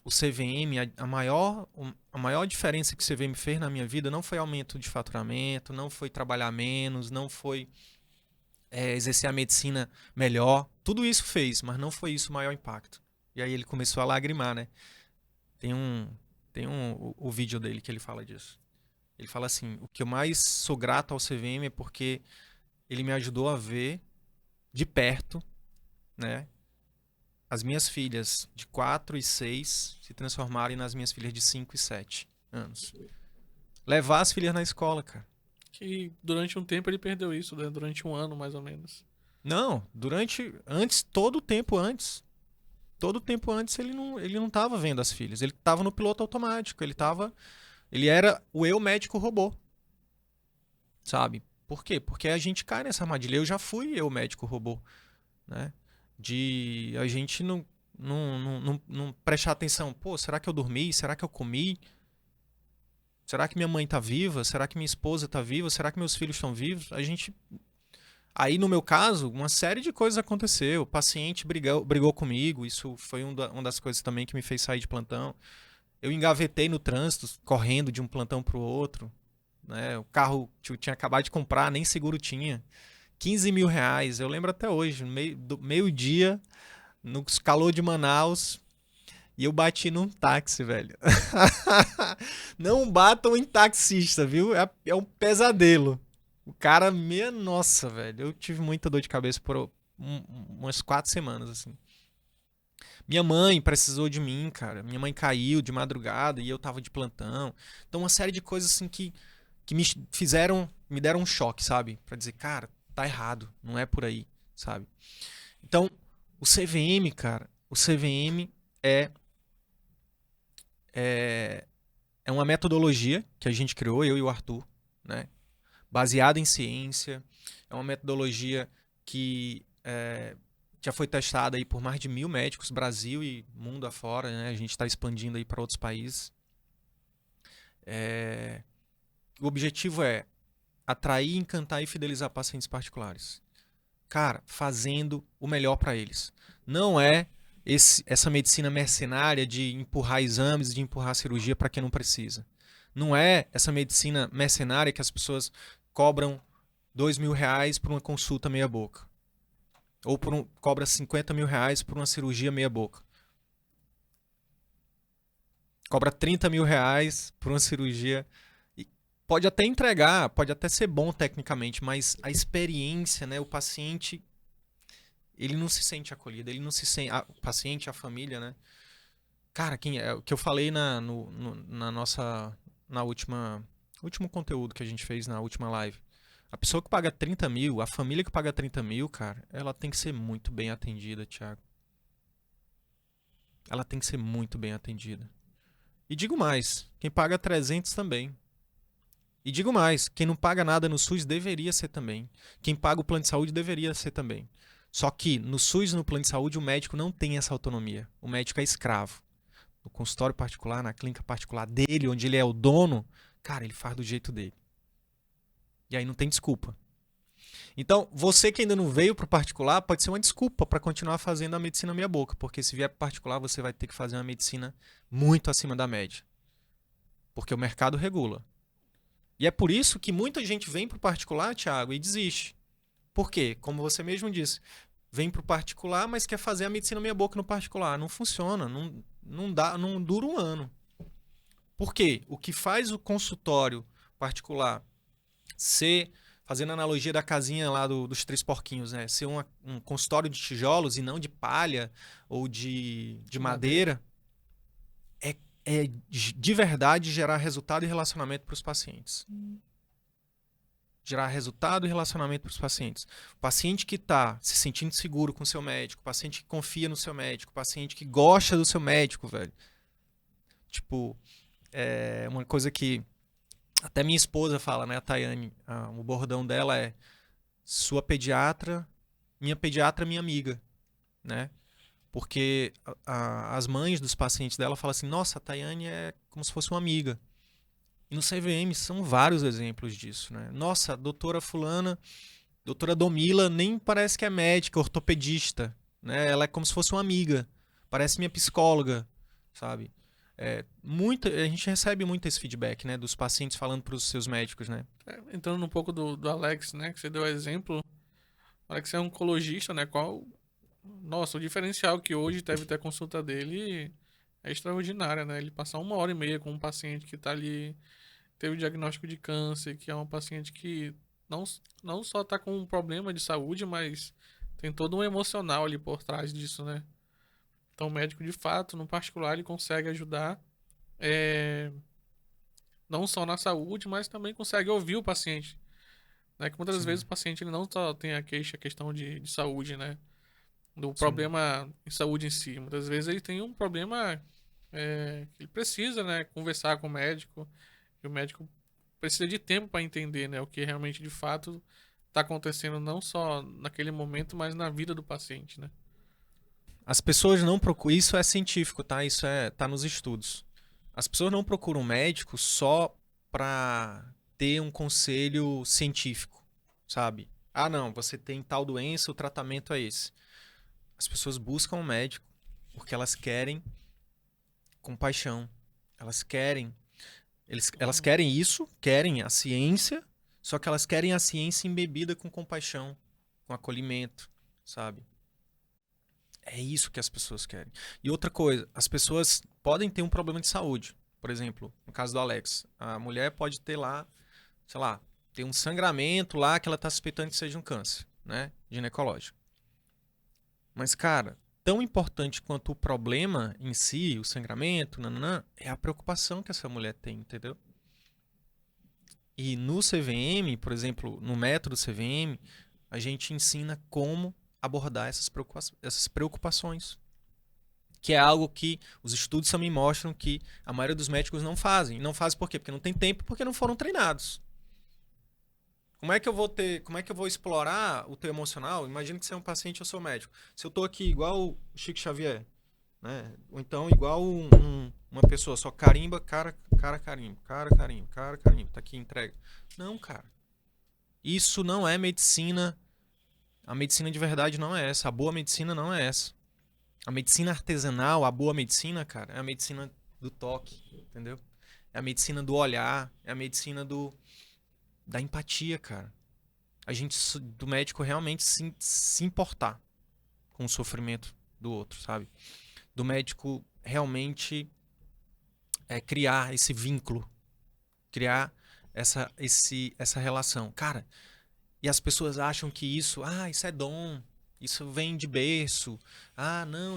o CVM, a maior diferença que o CVM fez na minha vida não foi aumento de faturamento, não foi trabalhar menos, não foi exercer a medicina melhor. Tudo isso fez, mas não foi isso o maior impacto. E aí ele começou a lagrimar, né? O vídeo dele que ele fala disso. Ele fala assim, o que eu mais sou grato ao CVM é porque ele me ajudou a ver de perto, né? As minhas filhas de 4 e 6 se transformarem nas minhas filhas de 5 e 7 anos. Levar as filhas na escola, cara. Que durante um tempo ele perdeu isso, né? Durante um ano, mais ou menos. Não, todo o tempo antes. Todo o tempo antes ele não tava vendo as filhas. Ele tava no piloto automático. Ele era o eu médico robô. Sabe? Por quê? Porque a gente cai nessa armadilha. Eu já fui eu médico robô, né? De a gente não prestar atenção. Pô, será que eu dormi? Será que eu comi? Será que minha mãe tá viva? Será que minha esposa tá viva? Será que meus filhos estão vivos? Aí, no meu caso, uma série de coisas aconteceu. O paciente brigou comigo. Isso foi uma das coisas também que me fez sair de plantão. Eu engavetei no trânsito, correndo de um plantão pro outro. Né? O carro que eu tinha acabado de comprar, nem seguro tinha. 15 mil reais. Eu lembro até hoje, no meio-dia, no calor de Manaus. E eu bati num táxi, velho. Não batam em taxista, viu? É um pesadelo. O cara, minha nossa, velho. Eu tive muita dor de cabeça por umas 4 semanas, assim. Minha mãe precisou de mim, cara. Minha mãe caiu de madrugada e eu tava de plantão. Então, uma série de coisas, assim, que me deram um choque, sabe? Pra dizer, cara, tá errado. Não é por aí, sabe? Então, o CVM, cara, o CVM é uma metodologia que a gente criou, eu e o Arthur, né? Baseada em ciência. É uma metodologia que já foi testada aí por mais de 1.000 médicos, Brasil e mundo afora, né? A gente está expandindo aí para outros países. O objetivo é atrair, encantar e fidelizar pacientes particulares. Cara, fazendo o melhor para eles. Não é essa medicina mercenária de empurrar exames, de empurrar cirurgia para quem não precisa. Não é essa medicina mercenária que as pessoas cobram 2 mil reais por uma consulta meia boca. Ou cobra 50 mil reais por uma cirurgia meia boca. Cobra 30 mil reais por uma cirurgia. E pode até entregar, pode até ser bom tecnicamente, mas a experiência, né, o paciente, ele não se sente acolhido, ele não se sente, o paciente, a família, né? Cara, o que eu falei na último conteúdo que a gente fez na última live. A pessoa que paga 30 mil, a família que paga 30 mil, cara, ela tem que ser muito bem atendida, Thiago. Ela tem que ser muito bem atendida. E digo mais, quem paga 300 também. E digo mais, quem não paga nada no SUS deveria ser também. Quem paga o plano de saúde deveria ser também. Só que no SUS e no plano de saúde o médico não tem essa autonomia. O médico é escravo. No consultório particular, na clínica particular dele, onde ele é o dono, cara, ele faz do jeito dele. E aí não tem desculpa. Então, você que ainda não veio para o particular, pode ser uma desculpa para continuar fazendo a medicina meia boca, porque se vier para o particular, você vai ter que fazer uma medicina muito acima da média. Porque o mercado regula. E é por isso que muita gente vem para o particular, Thiago, e desiste. Por quê? Como você mesmo disse, vem para o particular, mas quer fazer a medicina meia boca no particular. Não funciona, não dura um ano. Por quê? O que faz o consultório particular ser, fazendo analogia da casinha lá dos três porquinhos, né? Ser um consultório de tijolos e não de palha ou de madeira, é de verdade gerar resultado e relacionamento para os pacientes. Gerar resultado e relacionamento para os pacientes. O paciente que está se sentindo seguro com o seu médico, o paciente que confia no seu médico, o paciente que gosta do seu médico, velho. Tipo, é uma coisa que até minha esposa fala, né, a Tayane, o bordão dela é sua pediatra, minha amiga, né? Porque as mães dos pacientes dela falam assim, nossa, a Tayane é como se fosse uma amiga. E no CVM são vários exemplos disso, né? Nossa, a doutora fulana, doutora Domila, nem parece que é médica, ortopedista, né? Ela é como se fosse uma amiga, parece minha psicóloga, sabe? A gente recebe muito esse feedback, né, dos pacientes falando para os seus médicos, né? Entrando um pouco do Alex, né, que você deu exemplo, o Alex é oncologista, né, qual Nossa, o diferencial que hoje deve ter a consulta dele é extraordinária, né? Ele passar 1 hora e meia com um paciente que tá ali, teve o diagnóstico de câncer, que é um paciente que não, não só tá com um problema de saúde, mas tem todo um emocional ali por trás disso, né? Então o médico, de fato, no particular, ele consegue ajudar, é, não só na saúde, mas também consegue ouvir o paciente, né? Que muitas das vezes Sim, o paciente ele não só tem a questão de saúde, né? Do sim. problema em saúde em si. Muitas vezes ele tem um problema que ele precisa, né, conversar com o médico, e o médico precisa de tempo para entender, né, o que realmente de fato está acontecendo não só naquele momento, mas na vida do paciente, né? As pessoas não procuram. Isso é científico, tá? Tá nos estudos. As pessoas não procuram um médico só para ter um conselho científico, sabe? Ah, não, você tem tal doença, o tratamento é esse. As pessoas buscam um médico porque elas querem compaixão. Elas querem, elas querem isso, querem a ciência, só que elas querem a ciência embebida com compaixão, com acolhimento, sabe? É isso que as pessoas querem. E outra coisa, as pessoas podem ter um problema de saúde. Por exemplo, no caso do Alex, a mulher pode ter lá, sei lá, tem um sangramento lá que ela está suspeitando que seja um câncer, né? Ginecológico. Mas, cara, tão importante quanto o problema em si, o sangramento, nananã, é a preocupação que essa mulher tem, entendeu? E no CVM, por exemplo, no método CVM, a gente ensina como abordar essas preocupações. Que é algo que os estudos também mostram que a maioria dos médicos não fazem. Não fazem por quê? Porque não tem tempo, porque não foram treinados. Como é que eu vou explorar o teu emocional? Imagina que você é um paciente, eu sou médico. Se eu tô aqui igual o Chico Xavier, né? Ou então igual uma pessoa só carimba, cara, carimba, tá aqui, entrega. Não, cara. Isso não é medicina. A medicina de verdade não é essa. A boa medicina não é essa. A medicina artesanal, a boa medicina, cara, é a medicina do toque, entendeu? É a medicina do olhar, é a medicina da empatia, cara. Do médico realmente se importar com o sofrimento do outro, sabe? Do médico realmente criar esse vínculo, criar essa relação. Cara, e as pessoas acham que isso é dom, isso vem de berço. Ah, não,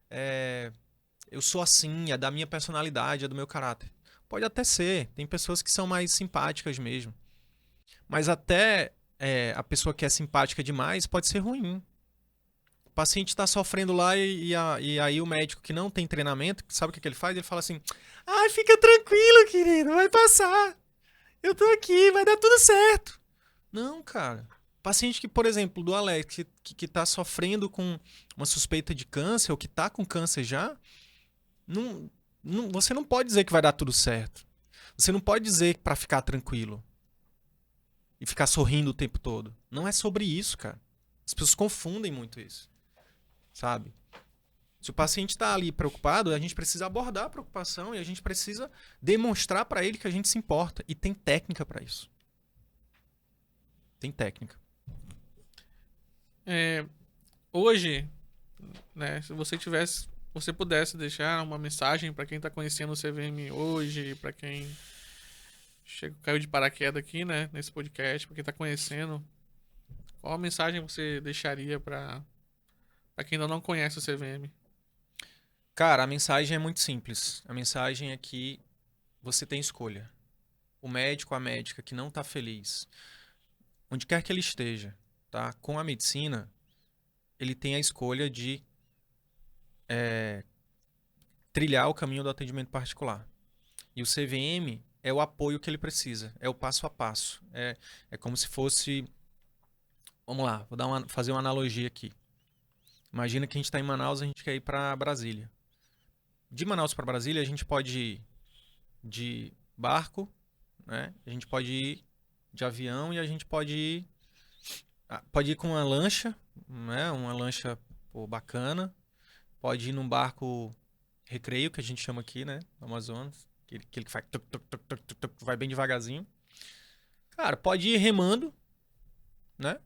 é eu sou assim, é da minha personalidade, é do meu caráter. Pode até ser, tem pessoas que são mais simpáticas mesmo. Mas até a pessoa que é simpática demais pode ser ruim. O paciente está sofrendo lá e aí o médico que não tem treinamento, sabe o que ele faz? Ele fala assim: ai, fica tranquilo, querido, vai passar. Eu tô aqui, vai dar tudo certo. Não, cara. Paciente que, por exemplo, do Alex, que tá sofrendo com uma suspeita de câncer, ou que tá com câncer já, não, você não pode dizer que vai dar tudo certo. Você não pode dizer para ficar tranquilo e ficar sorrindo o tempo todo. Não é sobre isso, cara. As pessoas confundem muito isso, sabe? Se o paciente está ali preocupado, a gente precisa abordar a preocupação e a gente precisa demonstrar para ele que a gente se importa. E tem técnica para isso. Tem técnica. É, hoje, né, se você pudesse deixar uma mensagem para quem está conhecendo o CVM hoje, para quem caiu de paraquedas aqui, né, nesse podcast, para quem está conhecendo, qual a mensagem você deixaria para quem ainda não conhece o CVM? Cara, a mensagem é muito simples. A mensagem é que você tem escolha. O médico, a médica que não está feliz, onde quer que ele esteja, tá? Com a medicina, ele tem a escolha de trilhar o caminho do atendimento particular. E o CVM é o apoio que ele precisa, é o passo a passo. É como se fosse. Vamos lá, fazer uma analogia aqui. Imagina que a gente está em Manaus, a gente quer ir para Brasília. De Manaus para Brasília, a gente pode ir de barco, né? A gente pode ir de avião e a gente pode ir com uma lancha, né? Uma lancha pô, bacana. Pode ir num barco recreio, que a gente chama aqui, né? No Amazonas. Aquele que faz vai bem devagarzinho. Cara, pode ir remando, né?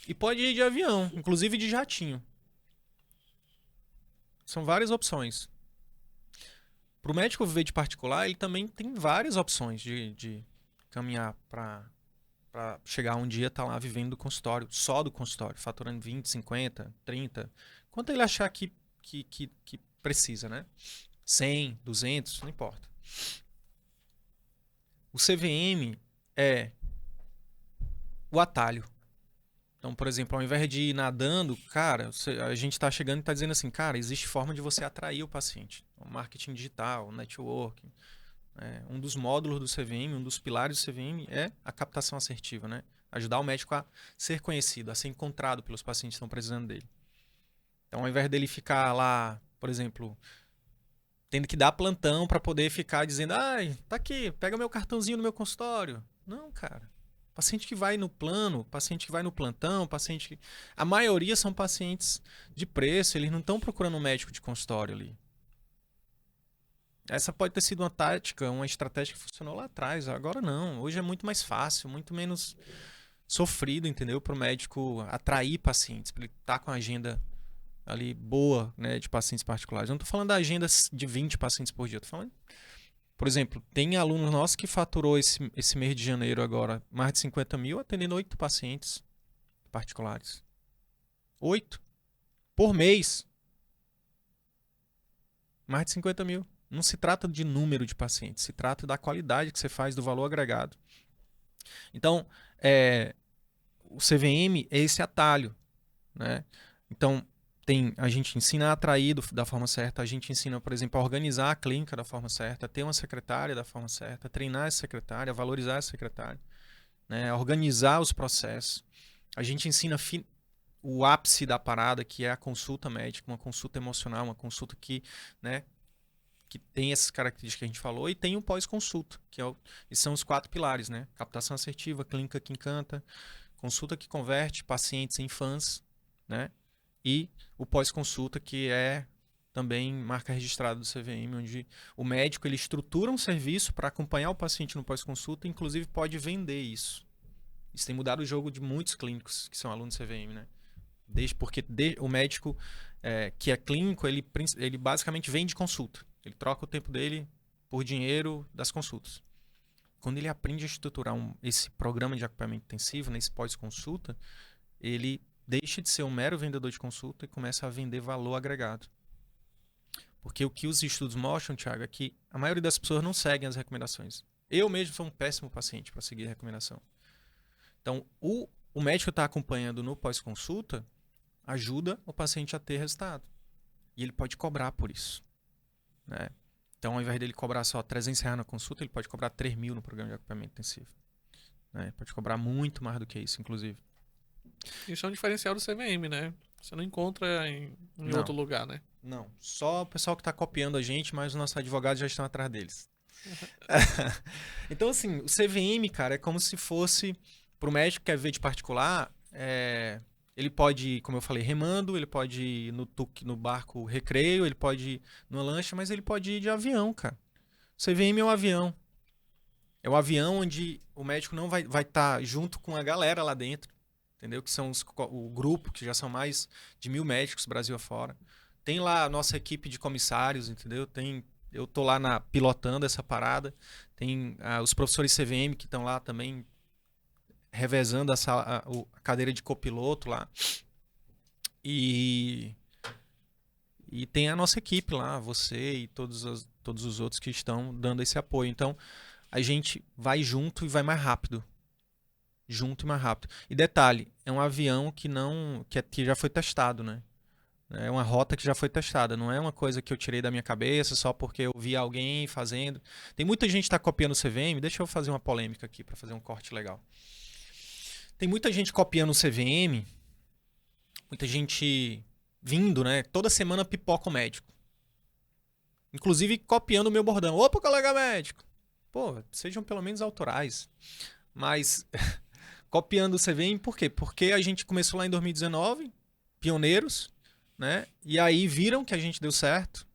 E pode ir de avião, inclusive de jatinho. São várias opções. Para o médico viver de particular, ele também tem várias opções de caminhar para chegar um dia estar lá vivendo do consultório, só do consultório, faturando 20, 50, 30. Quanto ele achar que precisa, né? 100, 200, não importa. O CVM é o atalho. Então, por exemplo, ao invés de ir nadando, cara, a gente está chegando e está dizendo assim, cara, existe forma de você atrair o paciente. O marketing digital, o networking. Um dos módulos do CVM, um dos pilares do CVM é a captação assertiva, né? Ajudar o médico a ser conhecido, a ser encontrado pelos pacientes que estão precisando dele. Então, ao invés dele ficar lá, por exemplo, tendo que dar plantão para poder ficar dizendo, ai, tá aqui, pega meu cartãozinho no meu consultório. Não, cara. Paciente que vai no plano, paciente que vai no plantão, paciente que... A maioria são pacientes de preço, eles não estão procurando um médico de consultório ali. Essa pode ter sido uma tática, uma estratégia que funcionou lá atrás. Agora não. Hoje é muito mais fácil, muito menos sofrido, entendeu? Para o médico atrair pacientes, para ele estar com a agenda ali boa, né, de pacientes particulares. Eu não estou falando da agenda de 20 pacientes por dia. Estou falando, por exemplo, tem aluno nosso que faturou esse mês de janeiro agora mais de 50 mil atendendo 8 pacientes particulares. 8 por mês. Mais de 50 mil. Não se trata de número de pacientes, se trata da qualidade que você faz, do valor agregado. Então, o CVM é esse atalho, né? Então, a gente ensina a atrair da forma certa, a gente ensina, por exemplo, a organizar a clínica da forma certa, ter uma secretária da forma certa, treinar essa secretária, valorizar essa secretária, né? Organizar os processos. A gente ensina o ápice da parada, que é a consulta médica, uma consulta emocional, uma consulta que, né, que tem essas características que a gente falou, e tem o pós-consulta, que são os 4 pilares, né? Captação assertiva, clínica que encanta, consulta que converte pacientes em fãs, né? E o pós-consulta, que é também marca registrada do CVM, onde o médico ele estrutura um serviço para acompanhar o paciente no pós-consulta, inclusive pode vender isso. Isso tem mudado o jogo de muitos clínicos que são alunos do CVM, né? Porque o médico que é clínico, ele basicamente vende consulta. Ele troca o tempo dele por dinheiro das consultas. Quando ele aprende a estruturar esse programa de acompanhamento intensivo, nesse pós-consulta, ele deixa de ser um mero vendedor de consulta e começa a vender valor agregado. Porque o que os estudos mostram, Thiago, é que a maioria das pessoas não seguem as recomendações. Eu mesmo sou um péssimo paciente para seguir a recomendação. Então, o médico está acompanhando no pós-consulta ajuda o paciente a ter resultado. E ele pode cobrar por isso, né? Então, ao invés dele cobrar só R$300 na consulta, ele pode cobrar 3 mil no programa de acompanhamento intensivo, né? Pode cobrar muito mais do que isso, inclusive. Isso é um diferencial do CVM, né? Você não encontra em outro lugar, né? Não. Só o pessoal que está copiando a gente, mas os nossos advogados já estão atrás deles. Então, assim, o CVM, cara, é como se fosse, para o médico que quer ver de particular, ele pode ir, como eu falei, remando, ele pode ir no barco recreio, ele pode ir numa lancha, mas ele pode ir de avião, cara. O CVM é um avião. É um avião onde o médico não vai estar junto com a galera lá dentro, entendeu? Que são o grupo, que já são mais de 1.000 médicos Brasil afora. Tem lá a nossa equipe de comissários, entendeu? Eu tô lá pilotando essa parada. Tem os professores CVM que estão lá também revezando a cadeira de copiloto lá. E tem a nossa equipe lá, você e todos os outros que estão dando esse apoio. Então, a gente vai junto e vai mais rápido. Junto e mais rápido. E detalhe, é um avião que já foi testado, né? É uma rota que já foi testada. Não é uma coisa que eu tirei da minha cabeça só porque eu vi alguém fazendo. Tem muita gente que está copiando o CVM. Deixa eu fazer uma polêmica aqui para fazer um corte legal. Tem muita gente copiando o CVM. Muita gente vindo, né? Toda semana pipoca o médico. Inclusive copiando o meu bordão. Opa, colega médico! Pô, sejam pelo menos autorais. Mas copiando o CVM, por quê? Porque a gente começou lá em 2019, pioneiros, né? E aí viram que a gente deu certo,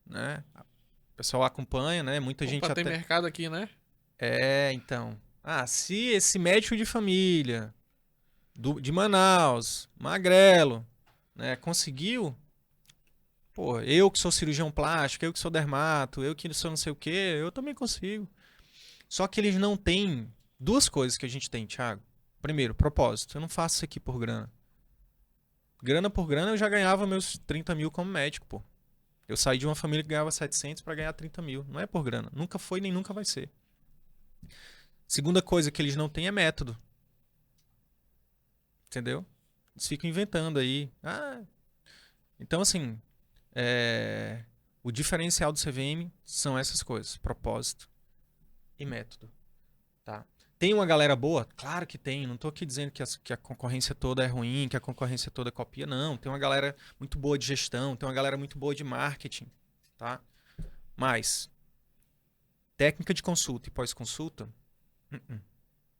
né? O pessoal acompanha, né? Muita gente tem mercado aqui, né? então. Se esse médico de família de Manaus, magrelo, né? Conseguiu. Pô, eu que sou cirurgião plástico, eu que sou dermato, eu que sou não sei o quê, eu também consigo. Só que eles não têm duas coisas que a gente tem, Thiago. Primeiro, propósito. Eu não faço isso aqui por grana. Grana por grana eu já ganhava meus 30 mil como médico, pô. Eu saí de uma família que ganhava 700 para ganhar 30 mil. Não é por grana. Nunca foi nem nunca vai ser. Segunda coisa que eles não têm é método. Entendeu? Eles ficam inventando aí. Então, assim, o diferencial do CVM são essas coisas: propósito e método. Tá? Tem uma galera boa? Claro que tem. Não estou aqui dizendo que a concorrência toda é ruim, que a concorrência toda copia. Não. Tem uma galera muito boa de gestão, tem uma galera muito boa de marketing. Tá? Mas, técnica de consulta e pós-consulta,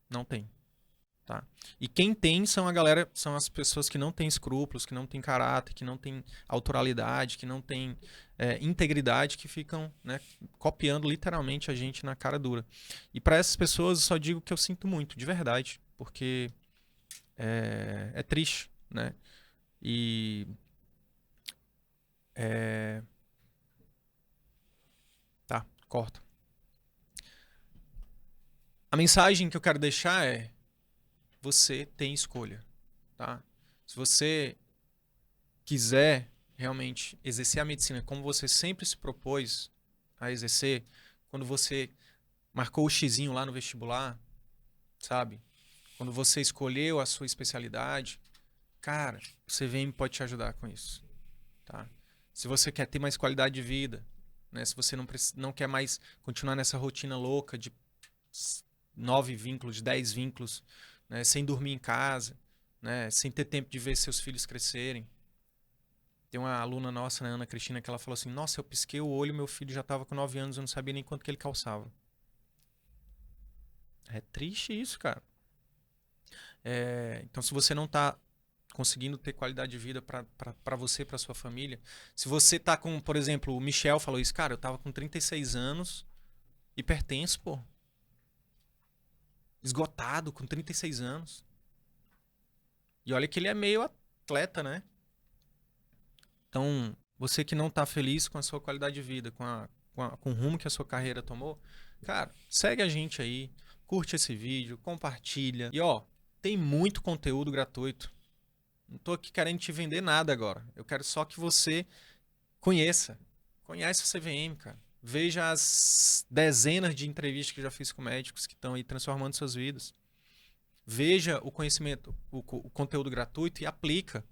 não tem. Tá? E quem tem são as pessoas que não têm escrúpulos, que não têm caráter, que não têm autoralidade, que não têm integridade, que ficam, né, copiando literalmente a gente na cara dura. E para essas pessoas eu só digo que eu sinto muito, de verdade, porque é triste, né? E tá, corta. A mensagem que eu quero deixar é: você tem escolha, tá? Se você quiser realmente exercer a medicina como você sempre se propôs a exercer, quando você marcou o xizinho lá no vestibular, sabe? Quando você escolheu a sua especialidade, cara, o CVM pode te ajudar com isso, tá? Se você quer ter mais qualidade de vida, né? Se você não quer mais continuar nessa rotina louca de 9 vínculos, de 10 vínculos, né? Sem dormir em casa, né? Sem ter tempo de ver seus filhos crescerem. Tem uma aluna nossa, né, Ana Cristina, que ela falou assim: nossa, eu pisquei o olho, meu filho já estava com 9 anos, eu não sabia nem quanto que ele calçava. É triste isso, cara. Então, se você não está conseguindo ter qualidade de vida para você e para sua família, se você tá com, por exemplo, o Michel falou isso, cara, eu tava com 36 anos, hipertenso, pô. Esgotado, com 36 anos. E olha que ele é meio atleta, né? Então, você que não tá feliz com a sua qualidade de vida, com o rumo que a sua carreira tomou, cara, segue a gente aí, curte esse vídeo, compartilha. E ó, tem muito conteúdo gratuito. Não tô aqui querendo te vender nada agora. Eu quero só que você conheça. Conhece o CVM, cara. Veja as dezenas de entrevistas que eu já fiz com médicos que estão aí transformando suas vidas. Veja o conhecimento, o conteúdo gratuito e aplica.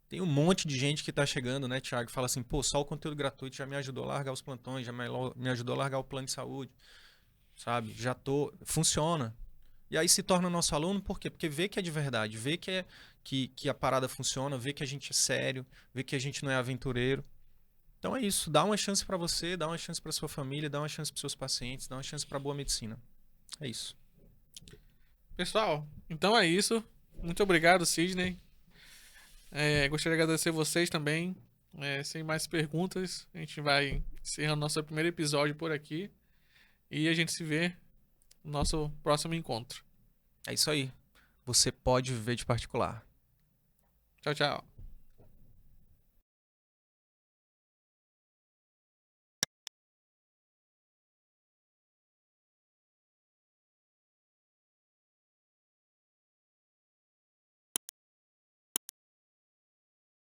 Tem um monte de gente que tá chegando, né, Thiago? Fala assim, pô, só o conteúdo gratuito já me ajudou a largar os plantões, já me ajudou a largar o plano de saúde, sabe? Funciona. E aí se torna nosso aluno, por quê? Porque vê que é de verdade, vê que a parada funciona, vê que a gente é sério, vê que a gente não é aventureiro. Então é isso, dá uma chance pra você, dá uma chance pra sua família, dá uma chance pros seus pacientes, dá uma chance pra boa medicina. É isso. Pessoal, então é isso. Muito obrigado, Sidney. Gostaria de agradecer vocês também. Sem mais perguntas, a gente vai encerrando nosso primeiro episódio por aqui. E a gente se vê no nosso próximo encontro. É isso aí. Você pode viver de particular. Tchau, tchau.